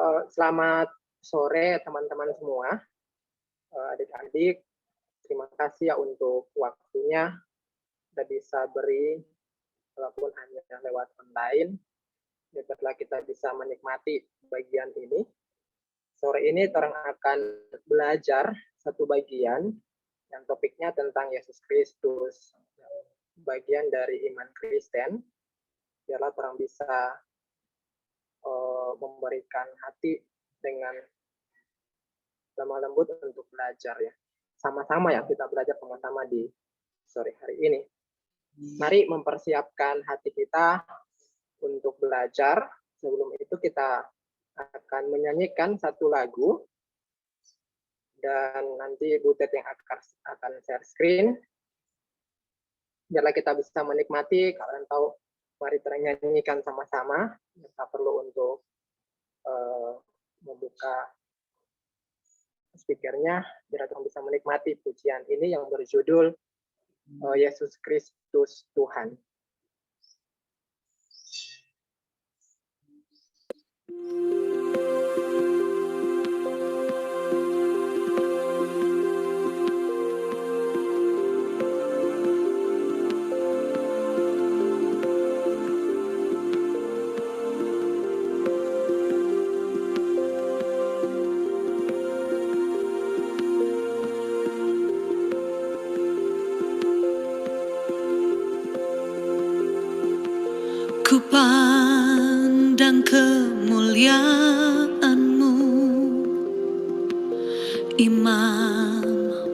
Selamat sore teman-teman semua, adik-adik. Terima kasih ya untuk waktunya kita bisa beri, walaupun hanya lewat online. Biarlah kita bisa menikmati bagian ini. Sore ini orang akan belajar satu bagian yang topiknya tentang Yesus Kristus, bagian dari iman Kristen. Biarlah orang bisa memberikan hati dengan lemah lembut untuk belajar ya. Sama-sama ya kita belajar sama-sama di sore hari ini. Mari mempersiapkan hati kita untuk belajar. Sebelum itu kita akan menyanyikan satu lagu. Dan nanti Bu Tet yang akan share screen. Biarlah kita bisa menikmati, kalian tahu, mari kita nyanyikan sama-sama. Kita perlu untuk membuka speakernya, biar kita bisa menikmati pujian ini yang berjudul Yesus Kristus Tuhan. Ku pandang kemuliaan-Mu, Imam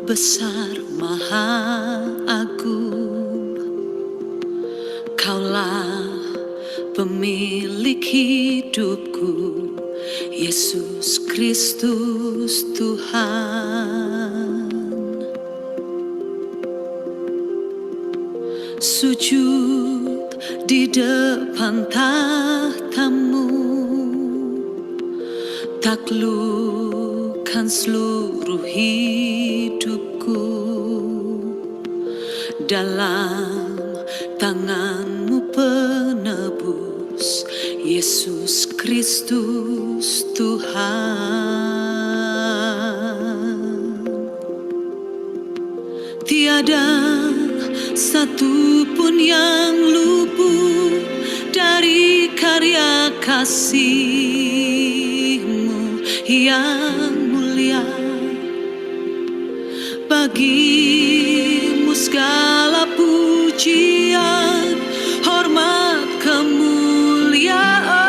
besar maha agung. Kaulah pemilik hidupku, Yesus Kristus Tuhan. Sujud di depan tahta-Mu, taklukkan seluruh hidupku. Dalam tangan-Mu penebus, Yesus Kristus Tuhan. Tiada satu pun yang luput dari karya kasih-Mu yang mulia. Bagi-Mu segala pujian, hormat, kemuliaan.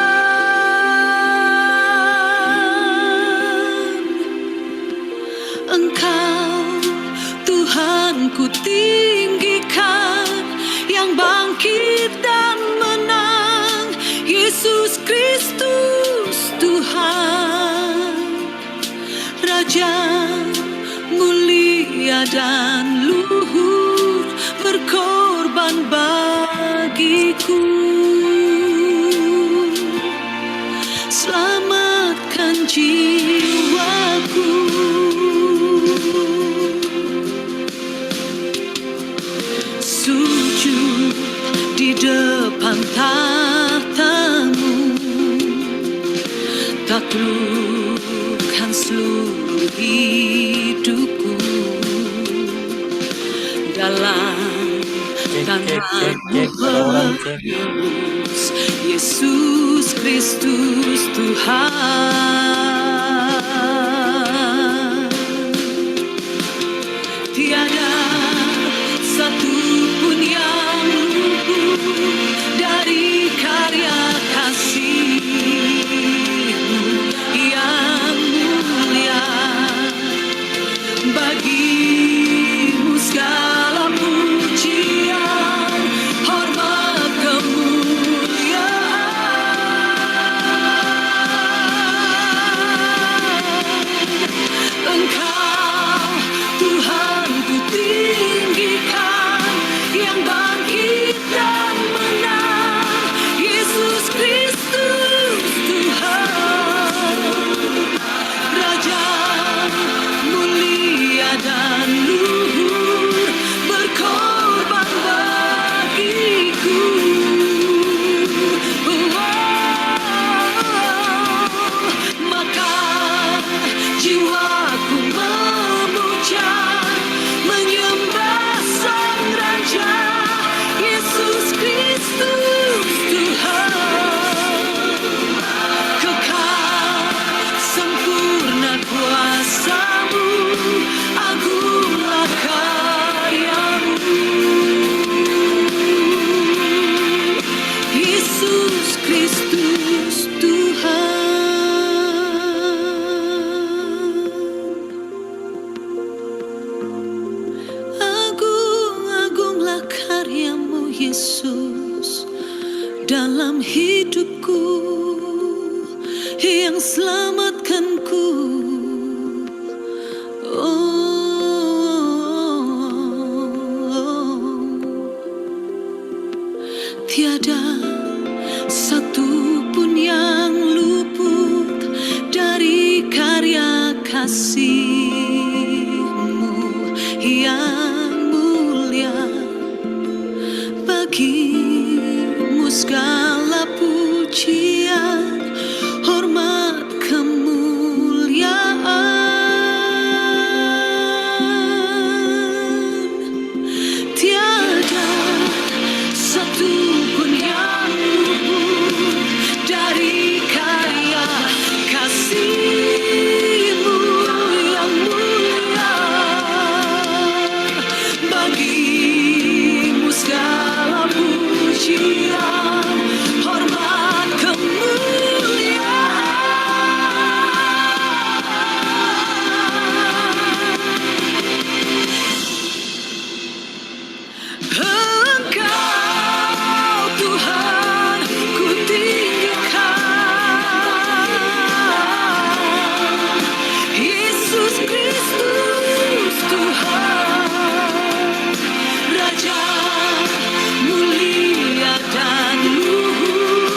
Engkau Tuhan ku tinggikan, yang bangkit dan menang, Yesus Kristus Tuhan. Raja mulia dan luhur, berkorban bagiku. Selamatkan jiwaku. Sujud di depan tahta-Mu, taklukkan seluruh hidupku. Dalam tangan-Mu penebus, Yesus Kristus Tuhan. Tiada satu pun yang luput dari karya kasih-Mu yang mulia. Bagi-Mu segala pujian, hormat, kemuliaan. dalam hidupku yang selamatkanku. Tiada satu pun yang luput dari karya kasih-Mu yang mulia. Bagi-Mu segala pujian, hormat, kemuliaan. Tiada satu pun yang luput dari karya kasih-Mu yang mulia. Bagi-Mu segala pujian, hormat, kemuliaan. Engkau Tuhan ku tinggikan, Yesus Kristus Tuhan, Raja mulia dan luhur,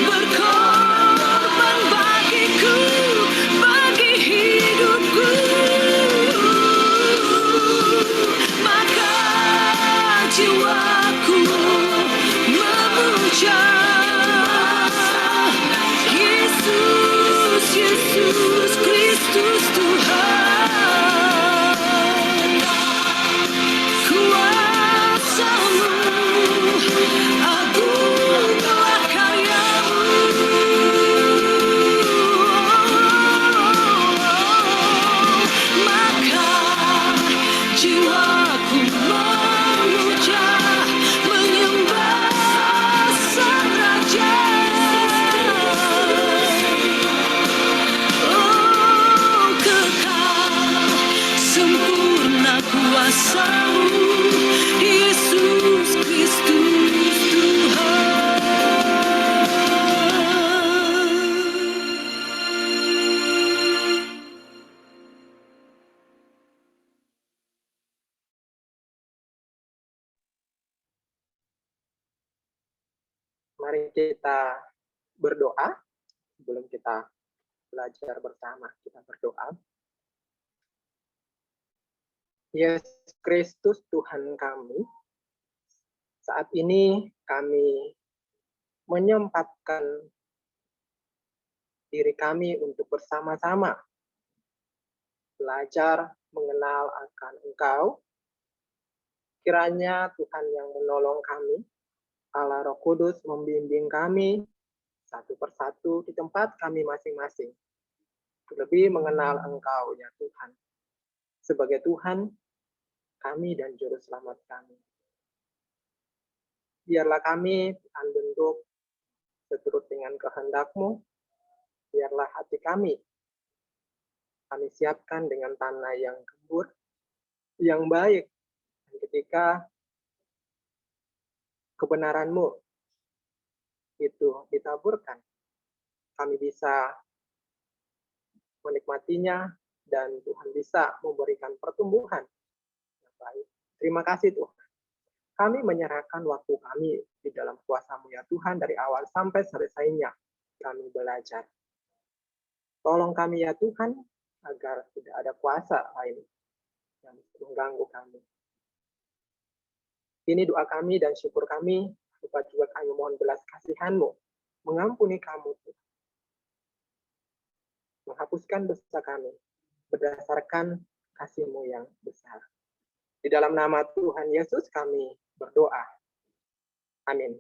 berkorban bagiku, bagi hidupku. Maka jiwaku memuja Yesus, Yesus Kristus Tuhan. Kuasa-Mu agunglah karya-Mu, maka jiwaku memuja, menyembah Sang Raja. Oh, kekal sempurna kuasa-Mu, Yesus Kristus Tuhan. Mari kita berdoa sebelum kita belajar bersama. Kita berdoa. Yesus Kristus Tuhan kami, saat ini kami menyempatkan diri kami untuk bersama-sama belajar mengenal akan Engkau. Kiranya Tuhan yang menolong kami, Allah Roh Kudus membimbing kami satu persatu di tempat kami masing-masing. Lebih mengenal Engkau ya Tuhan, sebagai Tuhan kami dan Juru Selamat kami. Biarlah kami Tuhan bentuk seturut dengan kehendak-Mu. Biarlah hati kami siapkan dengan tanah yang gembur, yang baik. Dan ketika kebenaran-Mu itu ditaburkan, kami bisa menikmatinya dan Tuhan bisa memberikan pertumbuhan yang baik. Terima kasih Tuhan. Kami menyerahkan waktu kami di dalam kuasa-Mu ya Tuhan, dari awal sampai selesainya kami belajar. Tolong kami ya Tuhan, agar tidak ada kuasa lain yang mengganggu kami. Ini doa kami dan syukur kami, lupa juga kami mohon belas kasihan-Mu, mengampuni kami, Tuhan. Menghapuskan dosa kami, berdasarkan kasih-Mu yang besar. Di dalam nama Tuhan Yesus kami berdoa. Amin.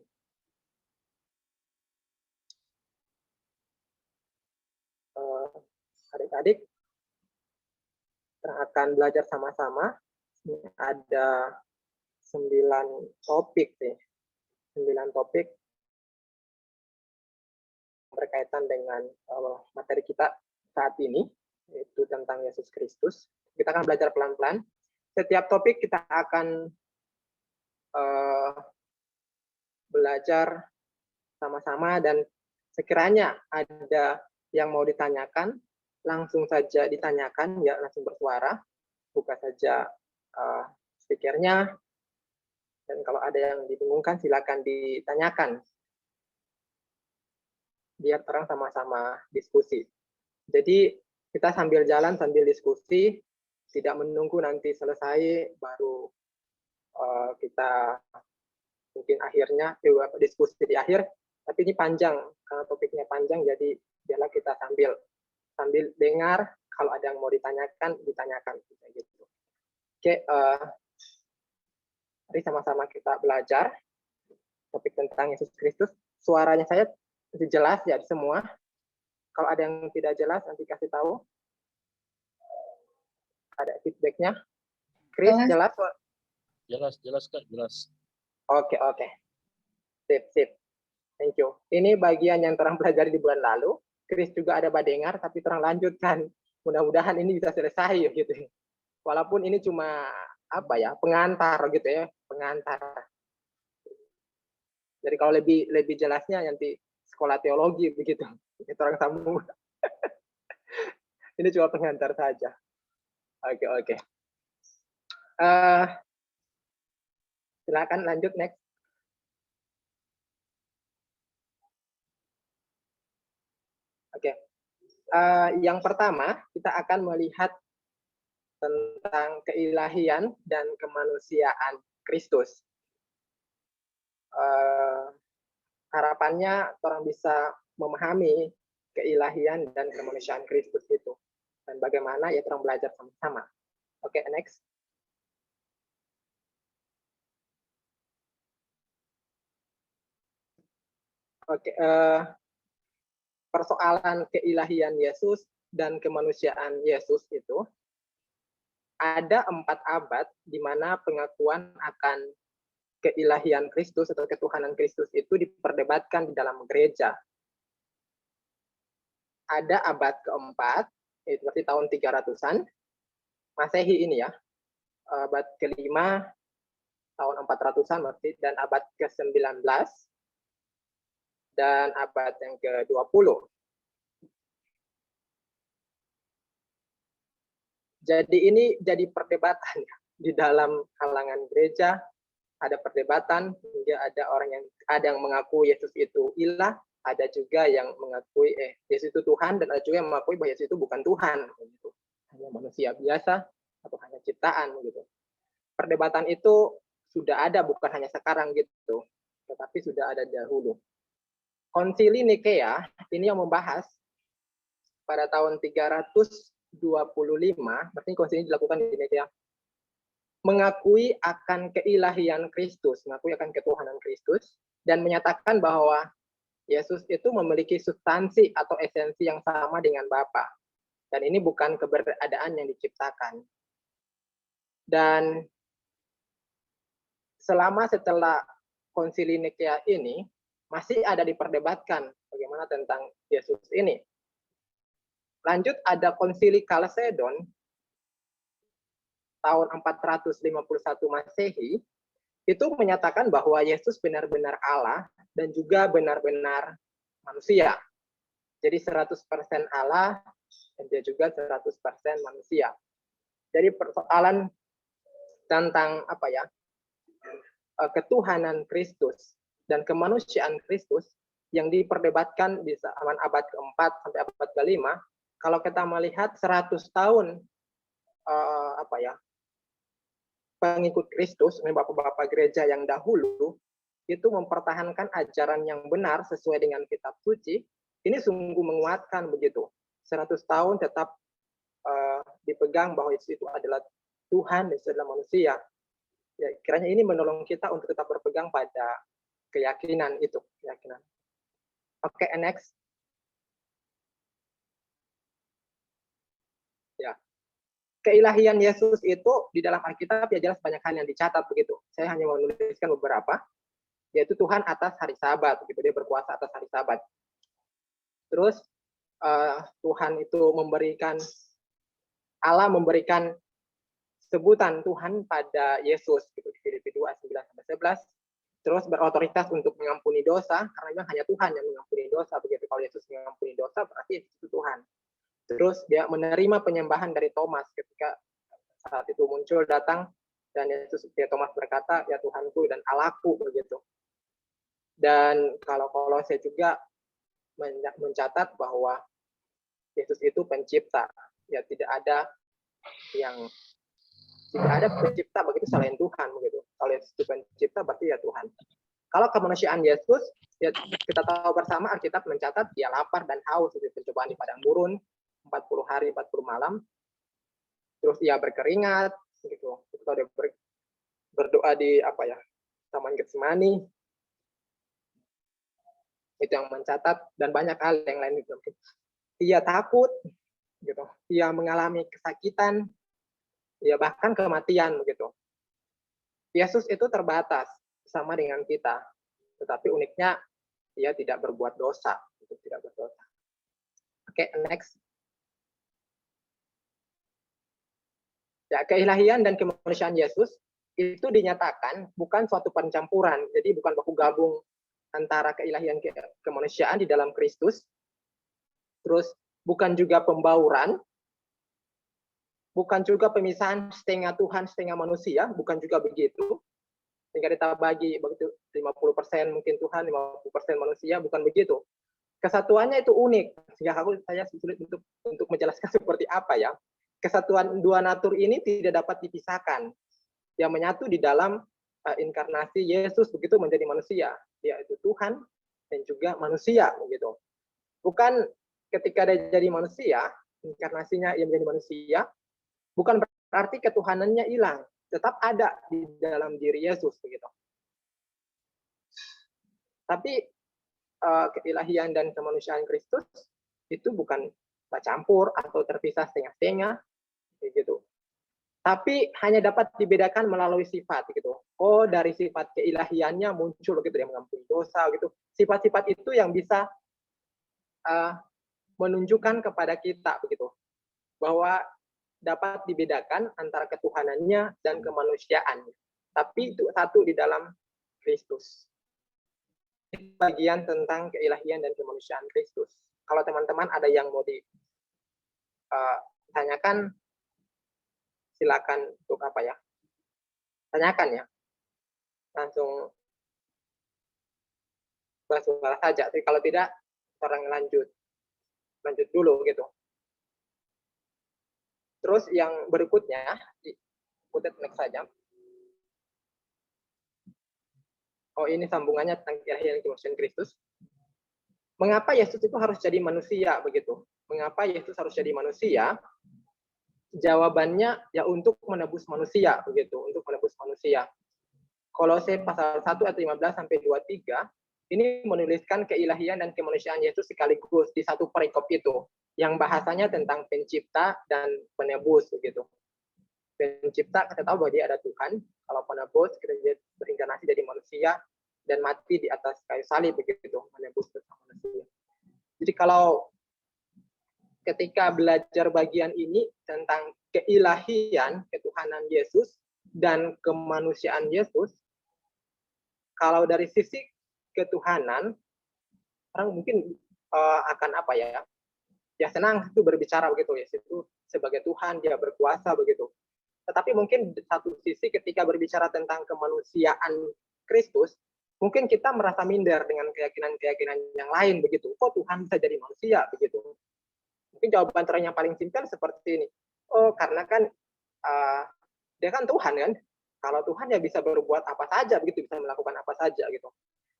Adik-adik, kita akan belajar sama-sama. Ada 9 topik nih. 9 topik berkaitan dengan materi kita saat ini, yaitu tentang Yesus Kristus. Kita akan belajar pelan-pelan. Setiap topik kita akan belajar sama-sama, dan sekiranya ada yang mau ditanyakan, langsung saja ditanyakan, ya langsung bersuara, buka saja speakernya, dan kalau ada yang dibingungkan silakan ditanyakan, biar terang sama-sama diskusi. Jadi kita sambil jalan, sambil diskusi, tidak menunggu nanti selesai, baru kita mungkin akhirnya diskusi di akhir, tapi ini panjang, karena topiknya panjang, jadi biarlah kita sambil dengar, kalau ada yang mau ditanyakan, gitu. Oke, mari sama-sama kita belajar topik tentang Yesus Kristus. Suaranya saya jelas ya semua. Kalau ada yang tidak jelas, nanti kasih tahu. Ada feedbacknya. Chris, jelas? Jelas Kak, jelas. Oke. Sip. Thank you. Ini bagian yang terang pelajari di bulan lalu. Chris juga ada dengar, tapi terang lanjutkan. Mudah-mudahan ini bisa selesai gitu. Walaupun ini cuma pengantar gitu ya, pengantar. Jadi kalau lebih jelasnya nanti sekolah teologi begitu. Itu orang sambung. Ini cuma pengantar saja. Oke. Silakan lanjut next. Oke. Yang pertama kita akan melihat tentang keilahian dan kemanusiaan Kristus. Harapannya orang bisa memahami keilahian dan kemanusiaan Kristus itu, dan bagaimana ya orang belajar sama-sama. Oke, next. Oke, persoalan keilahian Yesus dan kemanusiaan Yesus itu ada 4 abad di mana pengakuan akan keilahian Kristus atau ketuhanan Kristus itu diperdebatkan di dalam gereja. Ada abad keempat, itu berarti tahun 300-an, Masehi ini ya. Abad kelima, tahun 400-an berarti, dan abad ke-19, dan abad yang ke-20. Jadi ini jadi perdebatan di dalam kalangan gereja, ada perdebatan hingga ada orang yang mengaku Yesus itu ilah, ada juga yang mengakui Yesus itu Tuhan, dan ada juga yang mengakui bahwa Yesus itu bukan Tuhan, gitu. Hanya manusia biasa atau hanya ciptaan, gitu. Perdebatan itu sudah ada, bukan hanya sekarang gitu, tetapi sudah ada dahulu. Konsili Nikea ini yang membahas pada tahun 325, berarti konsili dilakukan di Nikea, mengakui akan keilahian Kristus, mengakui akan ketuhanan Kristus, dan menyatakan bahwa Yesus itu memiliki substansi atau esensi yang sama dengan Bapa. Dan ini bukan keberadaan yang diciptakan. Dan setelah konsili Nikea ini, masih ada diperdebatkan bagaimana tentang Yesus ini. Lanjut ada konsili Kalsedon tahun 451 Masehi, itu menyatakan bahwa Yesus benar-benar Allah dan juga benar-benar manusia. Jadi 100% Allah dan dia juga 100% manusia. Jadi persoalan tentang ketuhanan Kristus dan kemanusiaan Kristus yang diperdebatkan di zaman abad keempat sampai abad kelima. Kalau kita melihat 100 tahun pengikut Kristus, bapak-bapak gereja yang dahulu itu mempertahankan ajaran yang benar sesuai dengan kitab suci, ini sungguh menguatkan begitu. 100 tahun tetap dipegang bahwa Yesus itu adalah Tuhan dan Yesus adalah manusia. Ya, kiranya ini menolong kita untuk tetap berpegang pada keyakinan itu. Oke, next. Ya. Keilahian Yesus itu di dalam Alkitab ya jelas banyak hal yang dicatat begitu. Saya hanya mau menuliskan beberapa, yaitu Tuhan atas hari Sabat, begitu, dia berkuasa atas hari Sabat. Terus Tuhan itu Allah memberikan sebutan Tuhan pada Yesus, gitu, di Filipi 2:9-11. terus berotoritas untuk mengampuni dosa, karena memang hanya Tuhan yang mengampuni dosa begitu. Kalau Yesus mengampuni dosa berarti itu Tuhan. Terus dia menerima penyembahan dari Thomas ketika saat itu muncul datang, dan Thomas berkata, ya Tuhanku dan Allahku begitu. Dan kalau Kolose juga mencatat bahwa Yesus itu pencipta, ya tidak ada pencipta begitu selain Tuhan begitu. Kalau Yesus itu pencipta berarti ya Tuhan. Kalau kemanusiaan Yesus, ya kita tahu bersama Alkitab mencatat dia lapar dan haus di pencobaan di padang gurun 40 hari 40 malam. Terus ia berkeringat gitu. Kita udah berdoa di Taman Getsemani. Itu yang mencatat, dan banyak hal yang lain itu. Ia takut gitu. Ia mengalami kesakitan, ya bahkan kematian begitu. Yesus itu terbatas sama dengan kita, tetapi uniknya ia tidak berbuat dosa, tidak berdosa. Oke, next. Ya, keilahian dan kemanusiaan Yesus itu dinyatakan bukan suatu pencampuran, jadi bukan baku gabung antara keilahian dan kemanusiaan di dalam Kristus. Terus bukan juga pembauran, bukan juga pemisahan setengah Tuhan, setengah manusia, bukan juga begitu. Sehingga kita bagi begitu 50% mungkin Tuhan, 50% manusia, bukan begitu. Kesatuannya itu unik, sehingga saya sulit untuk menjelaskan seperti apa ya. Kesatuan dua natur ini tidak dapat dipisahkan. Yang menyatu di dalam inkarnasi Yesus begitu menjadi manusia, yaitu Tuhan dan juga manusia begitu. Bukan ketika dia jadi manusia, inkarnasinya ia menjadi manusia, bukan berarti ketuhanannya hilang, tetap ada di dalam diri Yesus begitu. Tapi keilahian dan kemanusiaan Kristus itu bukan campur atau terpisah setengah-setengah begitu. Tapi hanya dapat dibedakan melalui sifat gitu. Oh, dari sifat keilahiannya muncul gitu, dia mengampuni dosa gitu. Sifat-sifat itu yang bisa menunjukkan kepada kita begitu, bahwa dapat dibedakan antara ketuhanannya dan kemanusiaannya. Tapi itu satu di dalam Kristus. Bagian tentang keilahian dan kemanusiaan Kristus. Kalau teman-teman ada yang mau ditanyakan, silakan untuk tanyakan ya. Langsung bersuara saja. Tapi kalau tidak, orang lanjut dulu gitu. Terus yang berikutnya, ikutin next saja. Oh, ini sambungannya tentang keilahian dan kemanusiaan Kristus. Mengapa Yesus itu harus jadi manusia begitu? Mengapa Yesus harus jadi manusia? Jawabannya ya untuk menebus manusia begitu, untuk menebus manusia. Kolose pasal 1 ayat 15 sampai 23 ini menuliskan keilahian dan kemanusiaan Yesus sekaligus di satu perikop itu, yang bahasanya tentang pencipta dan penebus begitu. Pencipta kita tahu bahwa dia ada Tuhan, kalau penebus kita berinkarnasi jadi manusia dan mati di atas kayu salib begitu, menebus bersama manusia. Jadi kalau ketika belajar bagian ini tentang keilahian, ketuhanan Yesus dan kemanusiaan Yesus, kalau dari sisi ketuhanan, orang mungkin akan ya senang itu berbicara begitu, Yesus itu sebagai Tuhan, dia berkuasa begitu. Tetapi mungkin satu sisi ketika berbicara tentang kemanusiaan Kristus, mungkin kita merasa minder dengan keyakinan-keyakinan yang lain begitu. Kok Tuhan bisa jadi manusia begitu? Mungkin jawaban yang paling simpel seperti ini. Oh, karena kan dia kan Tuhan kan. Kalau Tuhan ya bisa berbuat apa saja begitu, bisa melakukan apa saja gitu.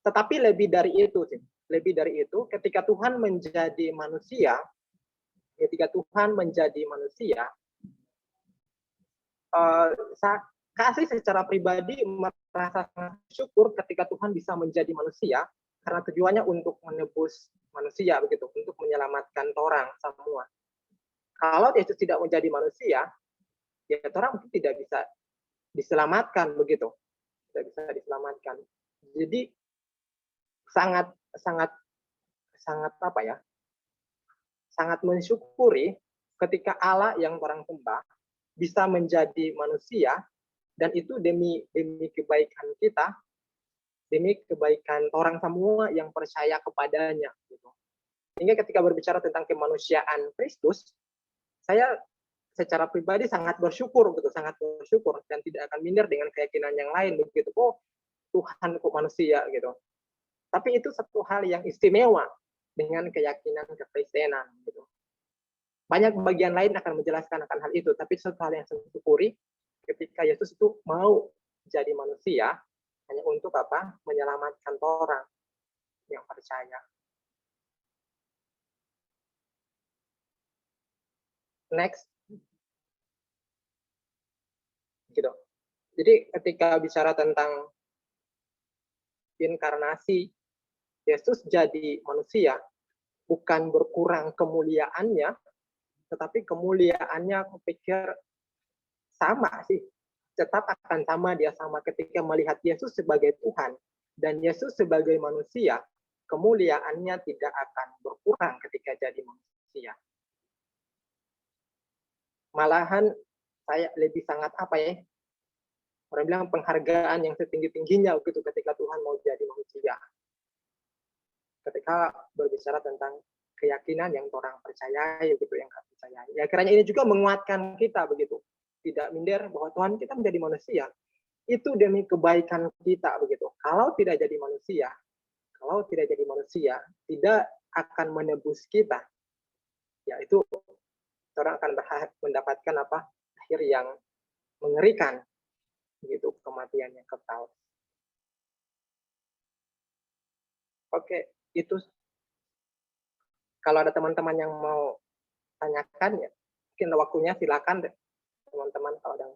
Tetapi lebih dari itu sih. Lebih dari itu, ketika Tuhan menjadi manusia, kasih secara pribadi merasa syukur ketika Tuhan bisa menjadi manusia, karena tujuannya untuk menebus manusia begitu, untuk menyelamatkan orang semua. Kalau Yesus tidak menjadi manusia, ya orang mungkin tidak bisa diselamatkan begitu, tidak bisa diselamatkan. Jadi sangat mensyukuri ketika Allah yang orang sembah bisa menjadi manusia, dan itu demi kebaikan kita, demi kebaikan orang semua yang percaya kepadanya gitu. Sehingga ketika berbicara tentang kemanusiaan Kristus, saya secara pribadi sangat bersyukur gitu, sangat bersyukur dan tidak akan minder dengan keyakinan yang lain begitu. Oh, Tuhan kok manusia gitu. Tapi itu satu hal yang istimewa dengan keyakinan kekristenan gitu. Banyak bagian lain akan menjelaskan akan hal itu, tapi satu hal yang saya syukuri ketika Yesus itu mau jadi manusia hanya untuk apa? Menyelamatkan orang yang percaya. Next. Gitu. Jadi ketika bicara tentang inkarnasi, Yesus jadi manusia, bukan berkurang kemuliaannya, tetapi kemuliaannya aku pikir sama sih. Tetap akan sama, dia sama ketika melihat Yesus sebagai Tuhan dan Yesus sebagai manusia, kemuliaannya tidak akan berkurang ketika jadi manusia. Malahan saya lebih sangat apa ya? Orang bilang penghargaan yang setinggi-tingginya gitu ketika Tuhan mau jadi manusia. Ketika berbicara tentang keyakinan yang orang percayai gitu, yang nggak percaya. Ya kiranya ini juga menguatkan kita begitu. Tidak minder bahwa Tuhan kita menjadi manusia. Itu demi kebaikan kita begitu. Kalau tidak jadi manusia, tidak akan menebus kita. Ya itu orang akan mendapatkan apa? Akhir yang mengerikan begitu, kematian yang kekal. Oke, itu kalau ada teman-teman yang mau tanyakan ya, mungkin waktunya silakan deh teman-teman kalau ada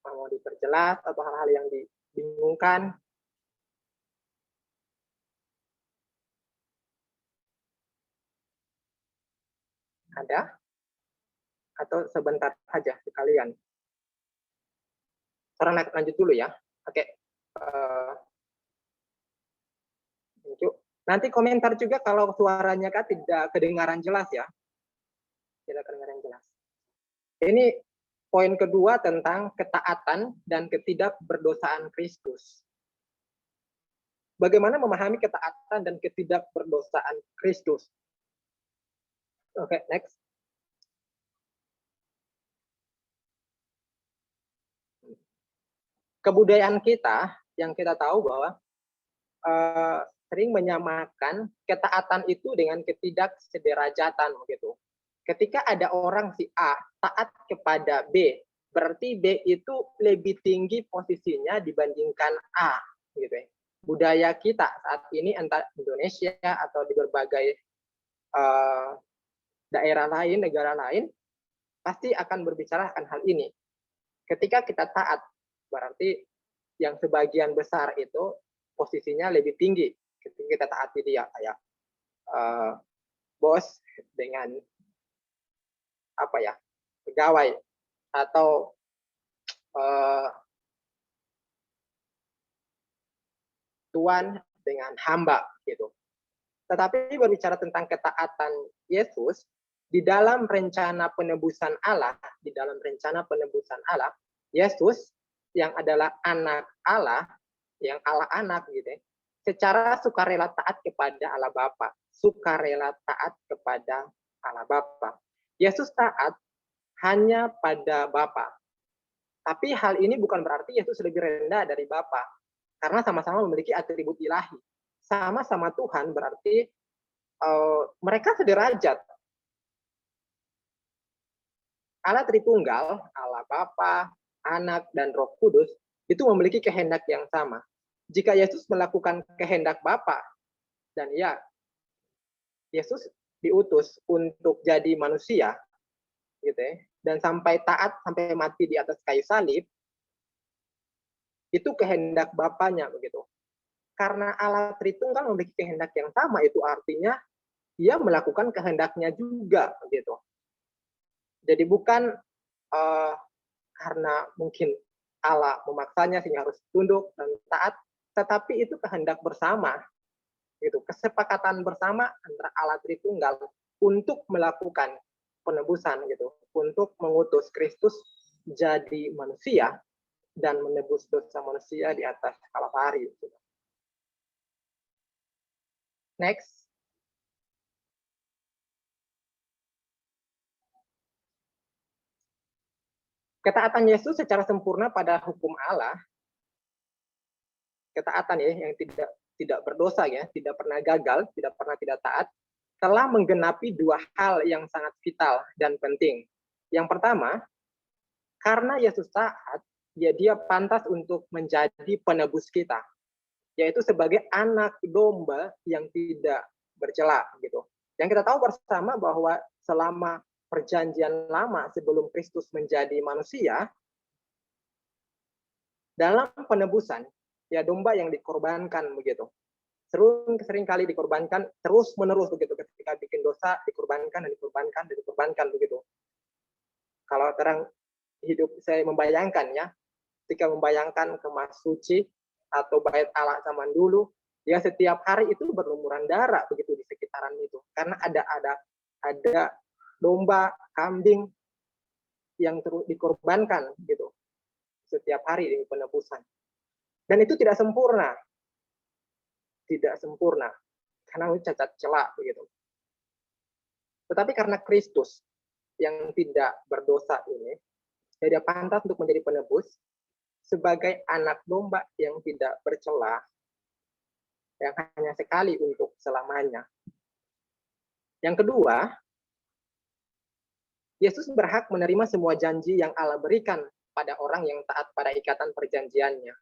mau diperjelas atau hal-hal yang dibingungkan. Ada? Atau sebentar saja sekalian? Sekarang lanjut dulu ya. Oke. Thank you. Nanti komentar juga kalau suaranya kan tidak kedengaran jelas ya. Tidak kedengaran jelas. Ini poin kedua tentang ketaatan dan ketidakberdosaan Kristus. Bagaimana memahami ketaatan dan ketidakberdosaan Kristus? Oke, next. Kebudayaan kita yang kita tahu bahwa sering menyamakan ketaatan itu dengan ketidaksederajatan begitu. Ketika ada orang si A taat kepada B, berarti B itu lebih tinggi posisinya dibandingkan A gitu ya. Budaya kita saat ini entah Indonesia atau di berbagai daerah lain, negara lain, pasti akan berbicara akan hal ini. Ketika kita taat, berarti yang sebagian besar itu posisinya lebih tinggi ketika kita taati dia, kayak bos dengan apa ya, pegawai, atau tuan dengan hamba gitu. Tetapi berbicara tentang ketaatan Yesus di dalam rencana penebusan Allah, Yesus yang adalah anak Allah, yang Allah anak gitu ya, secara sukarela taat kepada Allah Bapa, sukarela taat kepada Allah Bapa. Yesus taat hanya pada Bapa. Tapi hal ini bukan berarti Yesus lebih rendah dari Bapa, karena sama-sama memiliki atribut ilahi. Sama-sama Tuhan berarti mereka sederajat. Allah Tritunggal, Allah Bapa, Anak, dan Roh Kudus itu memiliki kehendak yang sama. Jika Yesus melakukan kehendak Bapa, dan ya, Yesus diutus untuk jadi manusia, gitu ya, dan sampai taat, sampai mati di atas kayu salib, itu kehendak Bapanya begitu. Karena Allah Tritunggal memiliki kehendak yang sama, itu artinya dia melakukan kehendaknya juga begitu. Jadi bukan karena mungkin Allah memaksanya sehingga harus tunduk dan taat, tetapi itu kehendak bersama, gitu, kesepakatan bersama antara Allah Tritunggal untuk melakukan penebusan, gitu, untuk mengutus Kristus jadi manusia dan menebus dosa manusia di atas Kalvari. Next. Ketaatan Yesus secara sempurna pada hukum Allah, ketaatan ya yang tidak berdosa ya, tidak pernah gagal, tidak pernah tidak taat, telah menggenapi dua hal yang sangat vital dan penting. Yang pertama, karena Yesus taat, ya dia pantas untuk menjadi penebus kita, yaitu sebagai anak domba yang tidak bercela gitu. Yang kita tahu bersama bahwa selama perjanjian lama sebelum Kristus menjadi manusia, dalam penebusan ya domba yang dikorbankan begitu. Sering kali dikorbankan terus menerus begitu, ketika bikin dosa dikorbankan dan dikorbankan dan dikorbankan begitu. Kalau terang hidup saya membayangkan ya, ketika membayangkan kemas suci atau bait Allah zaman dulu, ya setiap hari itu berlumuran darah begitu di sekitaran itu, karena ada domba, kambing yang terus dikorbankan gitu setiap hari di penebusan. Dan itu tidak sempurna, karena cacat celak begitu. Tetapi karena Kristus yang tidak berdosa ini, dia pantas untuk menjadi penebus sebagai anak domba yang tidak bercela, yang hanya sekali untuk selamanya. Yang kedua, Yesus berhak menerima semua janji yang Allah berikan pada orang yang taat pada ikatan perjanjiannya.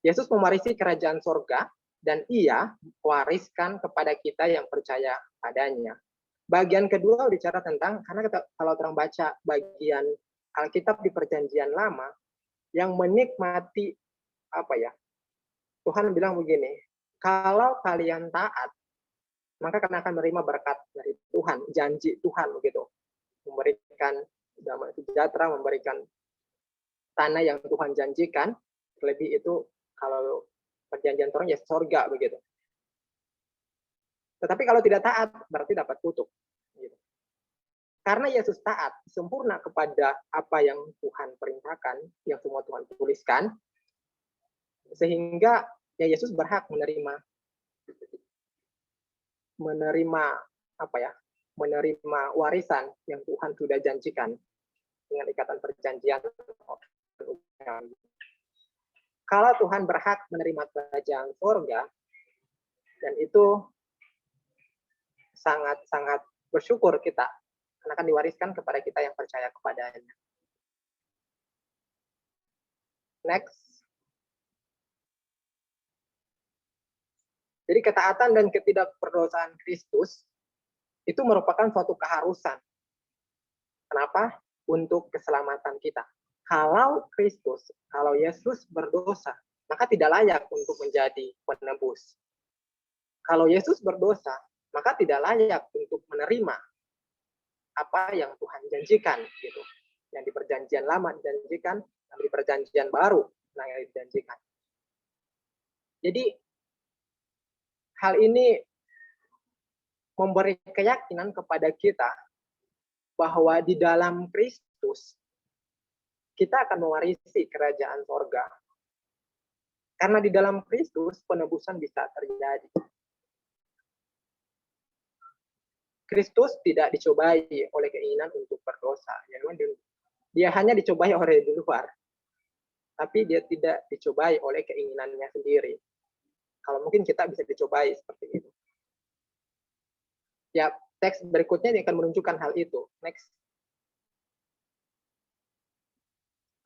Yesus mewarisi kerajaan sorga dan ia wariskan kepada kita yang percaya padanya. Bagian kedua bicara tentang, karena kita, kalau orang baca bagian Alkitab di perjanjian lama, yang menikmati Tuhan bilang begini, kalau kalian taat, maka kalian akan menerima berkat dari Tuhan, janji Tuhan begitu, memberikan damai sejahtera, memberikan tanah yang Tuhan janjikan, lebih itu kalau perjanjian Torah ya surga begitu. Tetapi kalau tidak taat berarti dapat kutuk. Gitu. Karena Yesus taat sempurna kepada apa yang Tuhan perintahkan, yang semua Tuhan tuliskan, sehingga ya Yesus berhak menerima warisan yang Tuhan sudah janjikan dengan ikatan perjanjian. Kalau Tuhan berhak menerima kerajaan surga, dan itu sangat-sangat bersyukur kita, karena akan diwariskan kepada kita yang percaya kepadanya. Next. Jadi ketaatan dan ketidakberdosaan Kristus itu merupakan suatu keharusan. Kenapa? Untuk keselamatan kita. Kalau Yesus berdosa, maka tidak layak untuk menjadi penebus. Kalau Yesus berdosa, maka tidak layak untuk menerima apa yang Tuhan janjikan, gitu. Yang di perjanjian lama dijanjikan, yang di perjanjian baru yang dijanjikan. Jadi hal ini memberi keyakinan kepada kita bahwa di dalam Kristus kita akan mewarisi kerajaan sorga. Karena di dalam Kristus penebusan bisa terjadi. Kristus tidak dicobai oleh keinginan untuk berdosa. Dia hanya dicobai oleh di luar. Tapi dia tidak dicobai oleh keinginannya sendiri. Kalau mungkin kita bisa dicobai seperti itu. Ya, teks berikutnya akan menunjukkan hal itu. Next.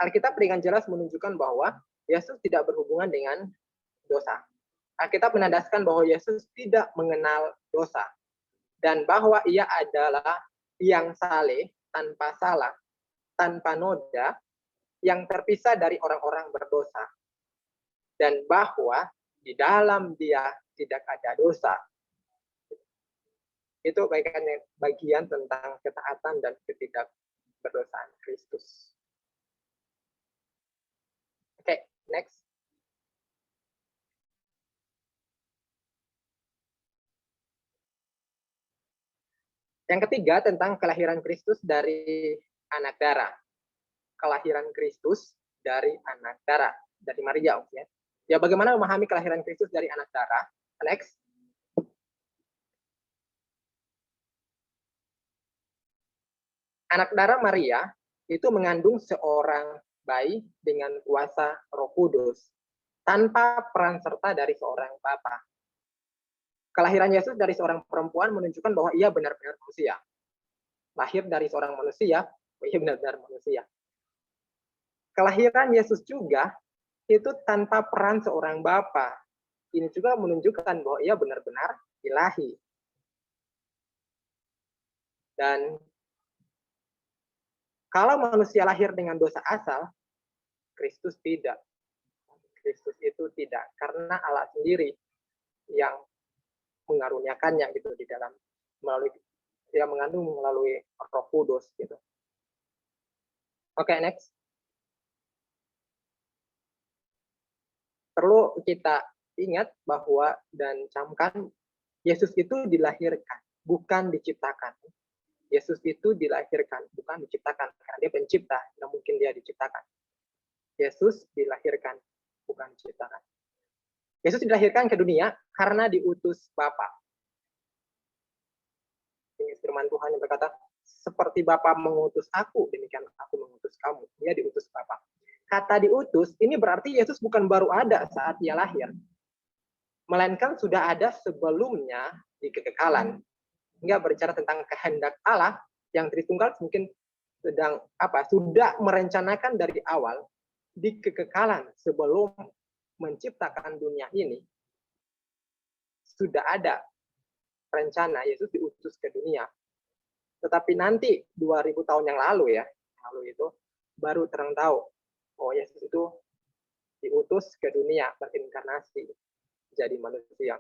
Alkitab dengan jelas menunjukkan bahwa Yesus tidak berhubungan dengan dosa. Alkitab menandaskan bahwa Yesus tidak mengenal dosa. Dan bahwa ia adalah yang saleh, tanpa salah, tanpa noda, yang terpisah dari orang-orang berdosa. Dan bahwa di dalam dia tidak ada dosa. Itu bagian tentang ketaatan dan ketidakberdosaan Kristus. Oke, next. Yang ketiga tentang kelahiran Kristus dari anak darah. Kelahiran Kristus dari anak darah, dari Maria. Ya. Ya, bagaimana memahami kelahiran Kristus dari anak darah? Next. Anak darah Maria itu mengandung seorang bayi dengan kuasa Roh Kudus tanpa peran serta dari seorang bapa. Kelahiran Yesus dari seorang perempuan menunjukkan bahwa ia benar-benar manusia. Lahir dari seorang manusia, ia benar-benar manusia. Kelahiran Yesus juga itu tanpa peran seorang bapa. Ini juga menunjukkan bahwa ia benar-benar ilahi. Dan kalau manusia lahir dengan dosa asal, Kristus tidak. Kristus itu tidak, karena Allah sendiri yang mengaruniakannya gitu di dalam melalui dia mengandung melalui Roh Kudus gitu. Oke, next. Perlu kita ingat bahwa dan camkan Yesus itu dilahirkan, bukan diciptakan. Yesus itu dilahirkan, bukan diciptakan. Karena dia pencipta, tidak mungkin dia diciptakan. Yesus dilahirkan, bukan diciptakan. Yesus dilahirkan ke dunia karena diutus Bapa. Ini firman Tuhan yang berkata, seperti Bapa mengutus aku, demikian aku mengutus kamu. Dia diutus Bapa. Kata diutus, ini berarti Yesus bukan baru ada saat dia lahir. Melainkan sudah ada sebelumnya di kekekalan. Hingga berbicara tentang kehendak Allah yang Tritunggal mungkin sudah merencanakan dari awal di kekekalan sebelum menciptakan dunia ini. Sudah ada rencana Yesus diutus ke dunia. Tetapi nanti 2000 tahun yang lalu itu baru terang tahu oh Yesus itu diutus ke dunia berinkarnasi jadi manusia.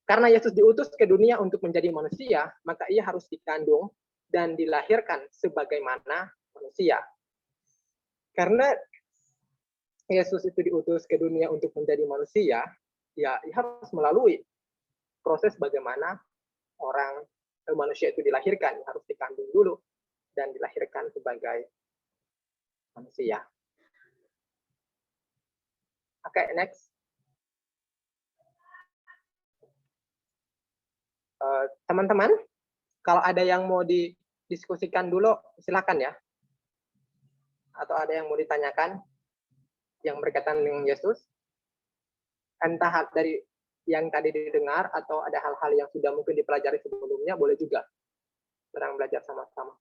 Karena Yesus diutus ke dunia untuk menjadi manusia, maka ia harus dikandung dan dilahirkan sebagaimana manusia. Karena Yesus itu diutus ke dunia untuk menjadi manusia, ya ia harus melalui proses bagaimana manusia itu dilahirkan, harus dikandung dulu dan dilahirkan sebagai manusia. Oke, next. Teman-teman, kalau ada yang mau didiskusikan dulu, silakan ya. Atau ada yang mau ditanyakan yang berkaitan dengan Yesus, entah dari yang tadi didengar atau ada hal-hal yang sudah mungkin dipelajari sebelumnya, boleh juga sedang belajar sama-sama.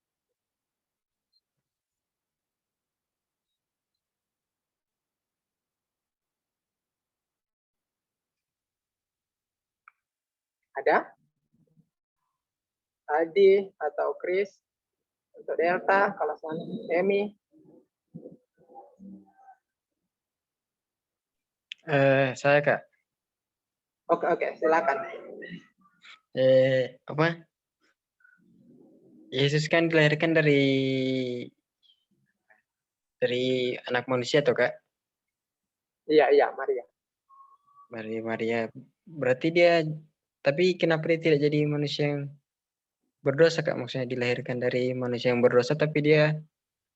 Ada? Adi atau Chris, untuk Delta, kalau Emi. Saya Kak. Oke, silakan. Yesus kan dilahirkan dari anak manusia tuh Kak. Iya, Maria. Maria. Berarti dia, tapi kenapa dia tidak jadi manusia yang berdosa Kak? Maksudnya dilahirkan dari manusia yang berdosa tapi dia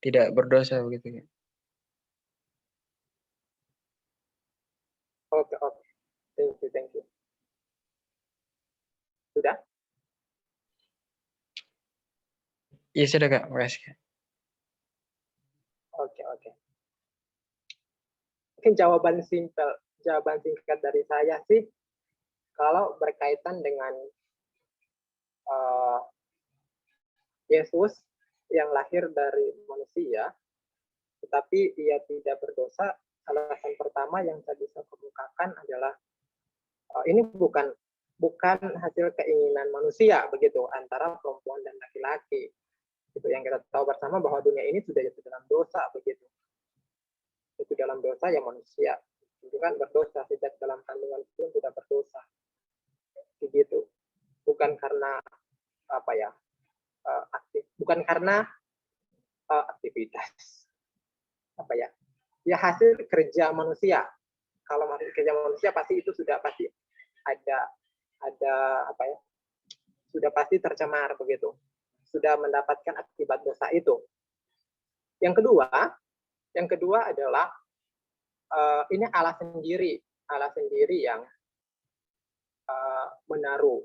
tidak berdosa begitu Kak. Oke. Thank you. Sudah? Iya sudah Kak, makasih Kak. Oke. Mungkin jawaban singkat dari saya sih, kalau berkaitan dengan Yesus yang lahir dari manusia, tetapi ia tidak berdosa, alasan pertama yang saya bisa kemukakan adalah ini bukan hasil keinginan manusia begitu antara perempuan dan laki-laki. Itu yang kita tahu bersama bahwa dunia ini sudah jatuh dalam dosa begitu. Itu dalam dosa ya manusia itu kan berdosa, sejak dalam kandungan pun sudah berdosa. Begitu. Bukan karena bukan karena aktivitas ya hasil kerja manusia. Kalau hasil kerja manusia pasti itu sudah pasti ada sudah pasti tercemar begitu, sudah mendapatkan akibat dosa itu. Yang kedua, Yang kedua adalah ini Allah sendiri yang menaruh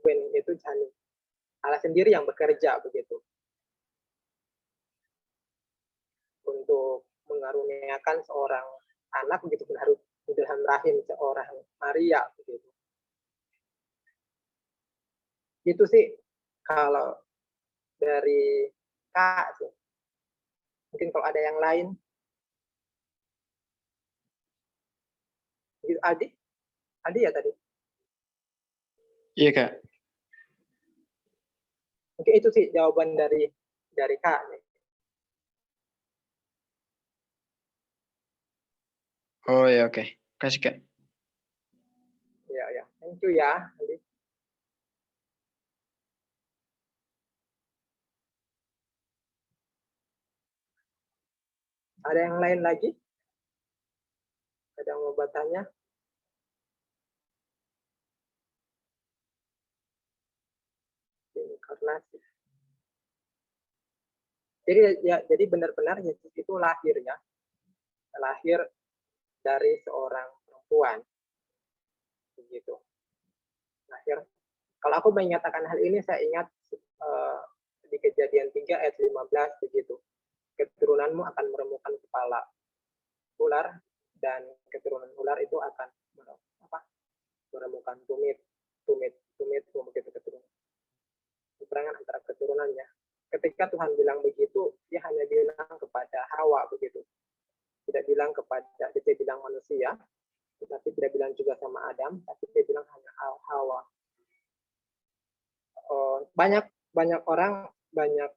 when itu janin. Allah sendiri yang bekerja begitu untuk mengaruniakan seorang anak begitu menaruh di dalam rahim seorang Maria begitu. Itu sih kalau dari Kak sih. Mungkin kalau ada yang lain. Adi ya tadi. Iya Kak. Mungkin itu sih jawaban dari Kak. Oh ya oke. Kasih Kak. Ya. Thank you ya. Adi. Ada yang lain lagi? Ada yang mau bertanya? Inkarnasi. Jadi benar-benar Yesus itu lahir ya. Lahir dari seorang perempuan. Begitu. Lahir. Kalau aku menyatakan hal ini, saya ingat di Kejadian 3 ayat 15 begitu. Keturunanmu akan meremukkan kepala ular dan keturunan ular itu akan meremukkan tumit begitu keturunan. Peperangan antara keturunannya. Ketika Tuhan bilang begitu, dia hanya bilang kepada Hawa begitu. Tidak bilang kepada, dia bilang manusia, tetapi tidak bilang juga sama Adam, tapi dia bilang hanya Hawa. Banyak orang, banyak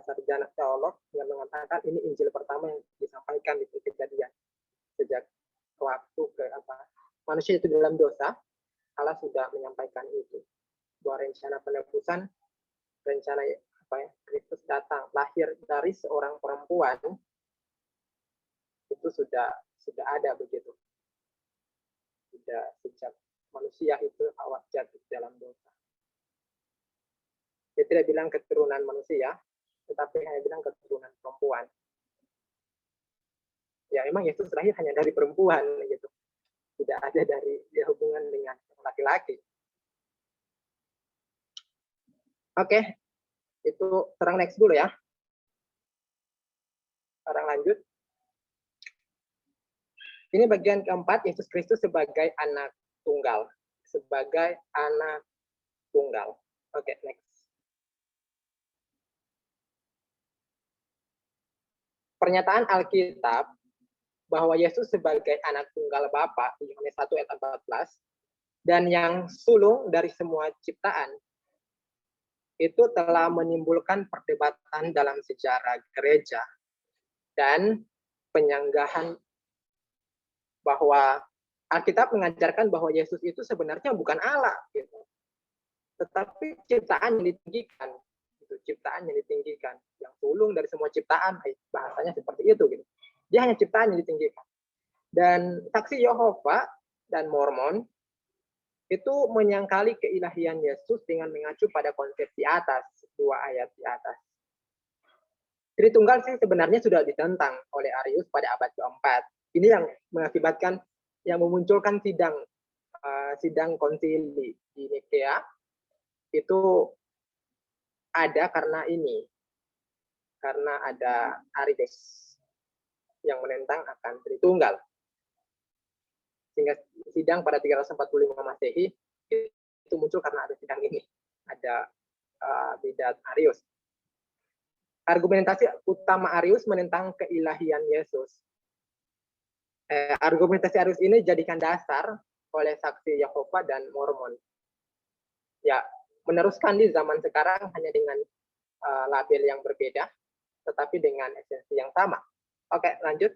sarjana teolog yang mengatakan ini Injil pertama yang disampaikan di Kejadian. Sejak waktu manusia itu dalam dosa, Allah sudah menyampaikan itu bahwa rencana penebusan, rencana Kristus datang lahir dari seorang perempuan itu sudah ada begitu. Sudah sejak manusia itu awal jatuh dalam dosa. Dia tidak bilang keturunan manusia, tetapi hanya bilang keturunan perempuan. Ya memang Yesus lahir hanya dari perempuan gitu. Tidak ada dari dia hubungan dengan laki-laki. Oke, itu sekarang next dulu ya. Sekarang lanjut. Ini bagian keempat, Yesus Kristus sebagai anak tunggal. Sebagai anak tunggal. Oke, next. Pernyataan Alkitab bahwa Yesus sebagai anak tunggal Bapa di Yohanes 1 ayat 14 dan yang sulung dari semua ciptaan itu telah menimbulkan perdebatan dalam sejarah gereja dan penyanggahan bahwa Alkitab mengajarkan bahwa Yesus itu sebenarnya bukan Allah gitu. Tetapi ciptaan yang ditinggikan gitu, ciptaan yang ditinggikan, yang sulung dari semua ciptaan, bahasanya seperti itu gitu. Dia hanya ciptaan yang ditinggikan. Dan saksi Yehova dan Mormon itu menyangkali keilahian Yesus dengan mengacu pada konsep di atas, 2 ayat di atas. Tritunggal sih sebenarnya sudah ditentang oleh Arius pada abad ke-4. Ini yang mengakibatkan, yang memunculkan sidang konsili di Nikea itu ada karena ada Arius yang menentang akan Tritunggal. Sehingga sidang pada 345 Masehi itu muncul karena ada sidang ini. Ada bidat Arius. Argumentasi utama Arius menentang keilahian Yesus. Argumentasi Arius ini dijadikan dasar oleh saksi Yehova dan Mormon. Ya, meneruskan di zaman sekarang hanya dengan label yang berbeda, tetapi dengan esensi yang sama. Oke, lanjut.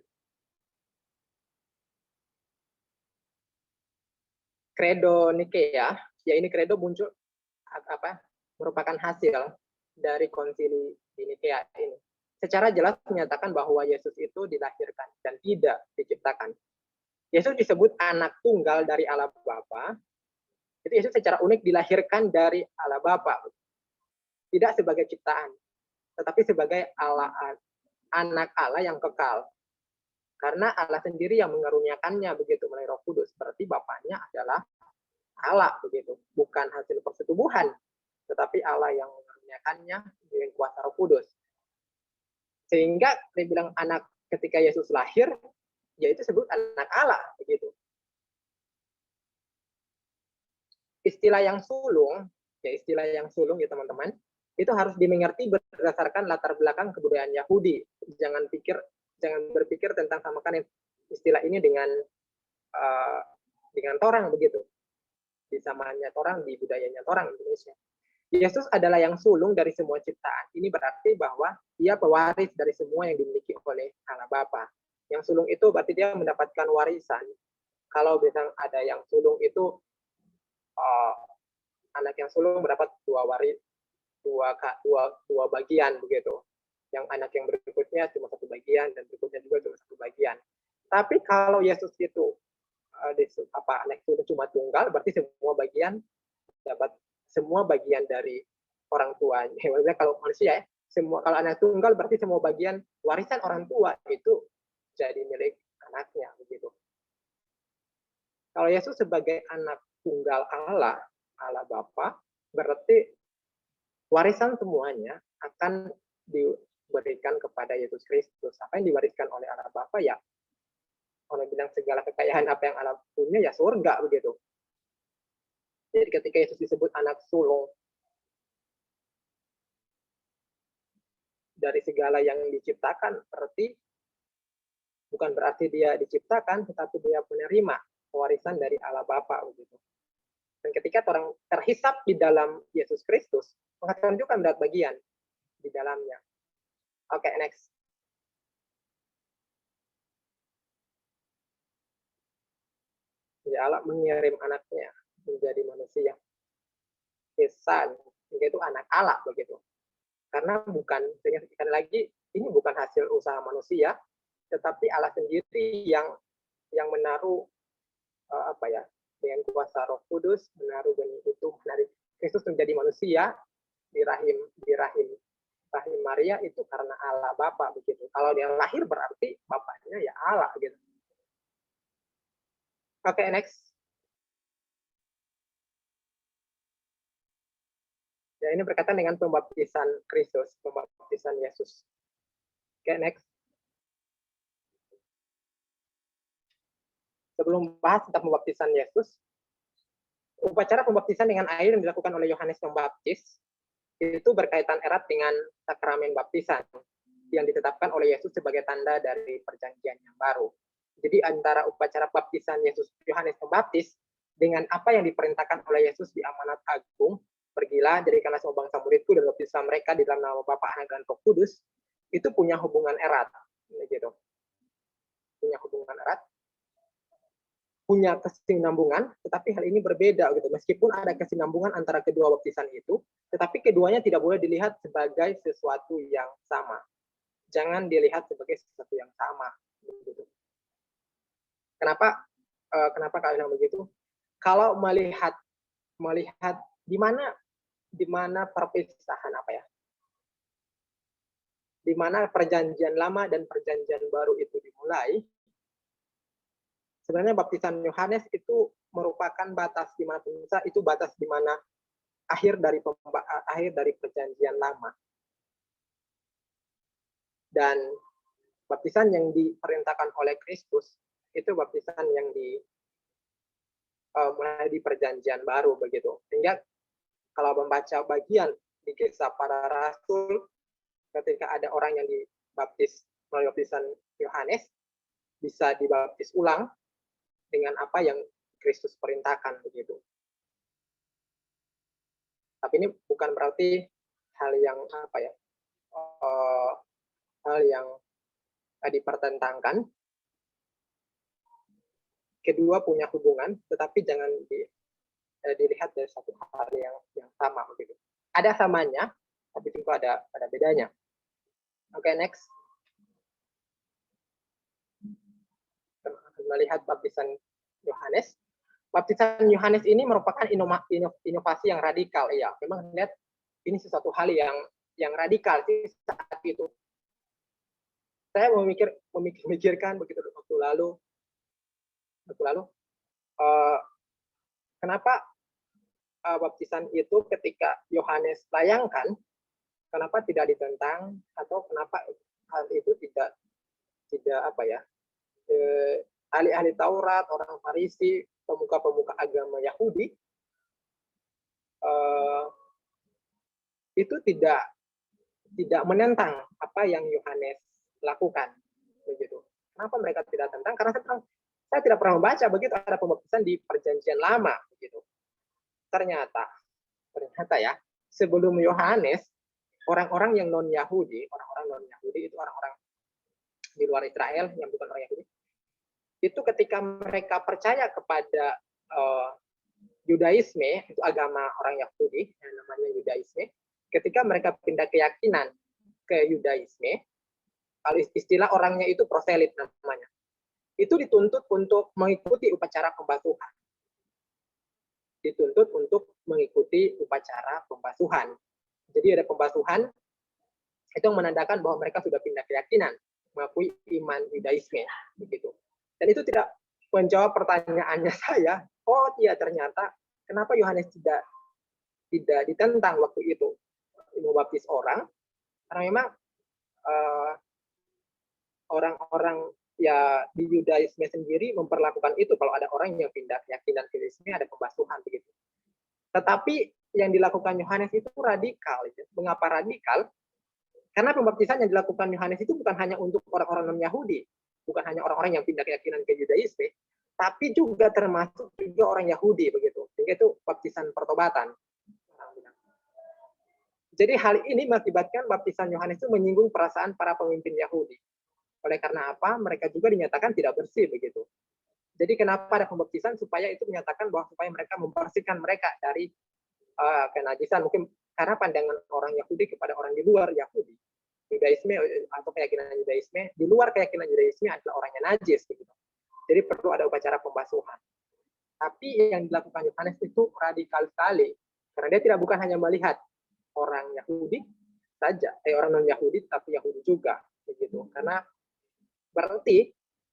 Kredo Nikea, ya ini kredo muncul merupakan hasil dari konsili di Nikea ini. Secara jelas menyatakan bahwa Yesus itu dilahirkan dan tidak diciptakan. Yesus disebut anak tunggal dari Allah Bapa. Itu Yesus secara unik dilahirkan dari Allah Bapa. Tidak sebagai ciptaan, tetapi sebagai Allah, anak Allah yang kekal. Karena Allah sendiri yang mengaruniakannya begitu melalui Roh Kudus. Berarti Bapaknya adalah Allah begitu, bukan hasil persetubuhan, tetapi Allah yang mengaruniakannya dengan kuasa Roh Kudus. Sehingga dibilang anak ketika Yesus lahir, yaitu disebut anak Allah begitu. Istilah yang sulung ya teman-teman, itu harus dimengerti berdasarkan latar belakang kebudayaan Yahudi. Jangan berpikir tentang samakan istilah ini dengan Torang begitu. Disamaannya Torang di budayanya Torang Indonesia. Yesus adalah yang sulung dari semua ciptaan. Ini berarti bahwa dia pewaris dari semua yang dimiliki oleh Allah Bapa. Yang sulung itu berarti dia mendapatkan warisan. Kalau misalnya ada yang sulung itu anak yang sulung mendapat dua bagian begitu. Yang anak yang berikutnya cuma satu bagian dan berikutnya juga cuma satu bagian. Tapi kalau Yesus itu anak itu cuma tunggal, berarti semua bagian dari orang tuanya. Maksudnya kalau manusia ya, kalau anak tunggal berarti semua bagian warisan orang tua itu jadi milik anaknya begitu. Kalau Yesus sebagai anak tunggal Allah Bapa, berarti warisan semuanya akan diberikan kepada Yesus Kristus. Apa yang diwariskan oleh Allah Bapa ya, orang bilang segala kekayaan apa yang Allah punya ya surga begitu. Jadi ketika Yesus disebut anak sulung dari segala yang diciptakan, bukan berarti dia diciptakan, tetapi dia menerima warisan dari Allah Bapa begitu. Dan ketika orang terhisap di dalam Yesus Kristus, maka juga mendapat bagian di dalamnya. Oke, next. Ya, Allah mengirim anaknya menjadi manusia. His son, yaitu anak Allah begitu. Karena sekali lagi ini bukan hasil usaha manusia, tetapi Allah sendiri yang menaruh dengan kuasa Roh Kudus menaruh benih itu, menarik Kristus menjadi manusia di rahim Maria itu karena Allah Bapa begitu. Kalau dia lahir berarti bapaknya ya Allah gitu. Oke, next. Ya, ini berkaitan dengan pembaptisan Kristus, pembaptisan Yesus. Oke, next. Sebelum bahas tentang pembaptisan Yesus, upacara pembaptisan dengan air yang dilakukan oleh Yohanes Pembaptis itu berkaitan erat dengan sakramen baptisan yang ditetapkan oleh Yesus sebagai tanda dari perjanjian yang baru. Jadi antara upacara baptisan Yohanes Pembaptis dengan apa yang diperintahkan oleh Yesus di amanat agung, pergilah jadikanlah semua bangsa muridku dan baptislah mereka di dalam nama Bapa, Anak dan Roh Kudus, itu punya hubungan erat, gitu. Punya hubungan erat, punya kesinambungan, tetapi hal ini berbeda gitu. Meskipun ada kesinambungan antara kedua baptisan itu, tetapi keduanya tidak boleh dilihat sebagai sesuatu yang sama. Jangan dilihat sebagai sesuatu yang sama. Gitu. Kenapa kalian begitu? Kalau melihat di mana perpisahan di mana perjanjian lama dan perjanjian baru itu dimulai, sebenarnya baptisan Yohanes itu merupakan batas di mana itu batas di mana akhir dari perjanjian lama. Dan baptisan yang diperintahkan oleh Kristus itu baptisan yang mulai di perjanjian baru begitu. Sehingga kalau membaca bagian di Kisah Para Rasul, ketika ada orang yang dibaptis melalui baptisan Yohanes, bisa dibaptis ulang dengan apa yang Kristus perintahkan begitu. Tapi ini bukan berarti hal yang hal yang dipertentangkan. Kedua punya hubungan, tetapi jangan dilihat dari satu hal yang sama begitu. Ada samanya, tapi tentu ada bedanya. Oke, next. Melihat baptisan Yohanes. Baptisan Yohanes ini merupakan inovasi yang radikal, ya. Memang lihat ini sesuatu hal yang yang radikal sih saat itu. Saya memikirkan begitu waktu lalu, kenapa baptisan itu ketika Yohanes layangkan, kenapa tidak ditentang atau kenapa hal itu tidak apa ya, ahli-ahli Taurat, orang Farisi, pemuka-pemuka agama Yahudi itu tidak menentang apa yang Yohanes lakukan, begitu. Kenapa mereka tidak tentang? Karena saya tidak pernah membaca begitu ada pembaptisan di Perjanjian Lama, begitu. Ternyata ya, sebelum Yohanes, orang-orang yang non Yahudi itu orang-orang di luar Israel yang bukan orang Yahudi, itu ketika mereka percaya kepada Yudaisme, itu agama orang Yahudi yang namanya Yudaisme, ketika mereka pindah keyakinan ke Yudaisme, kalau istilah orangnya itu proselit namanya, itu dituntut untuk mengikuti upacara pembasuhan. Jadi ada pembasuhan, itu yang menandakan bahwa mereka sudah pindah keyakinan, mengakui iman Yudaisme, begitu. Dan itu tidak menjawab pertanyaannya saya. Oh iya, ternyata kenapa Yohanes tidak ditentang waktu itu membaptis orang? Karena memang orang-orang ya di Yudaisme sendiri memperlakukan itu, kalau ada orang yang pindah keyakinan ke Yudaisme ada pembasuhan begitu. Tetapi yang dilakukan Yohanes itu radikal. Mengapa radikal? Karena pembaptisan yang dilakukan Yohanes itu bukan hanya untuk orang-orang non-Yahudi, bukan hanya orang-orang yang pindah keyakinan ke Yudaisme, tapi juga termasuk juga orang Yahudi begitu. Sehingga itu baptisan pertobatan. Jadi hal ini mengakibatkan baptisan Yohanes itu menyinggung perasaan para pemimpin Yahudi. Oleh karena apa? Mereka juga dinyatakan tidak bersih begitu. Jadi kenapa ada pembaptisan? Supaya itu menyatakan bahwa supaya mereka membersihkan mereka dari kenajisan. Mungkin karena pandangan orang Yahudi kepada orang di luar Yahudi, Yudaisme atau keyakinan Yudaisme, di luar keyakinan Yudaisme adalah orang yang najis begitu. Jadi perlu ada upacara pembasuhan. Tapi yang dilakukan Yohanes itu radikal sekali, karena dia bukan hanya melihat orang Yahudi saja, orang non Yahudi, tapi Yahudi juga begitu. Karena berarti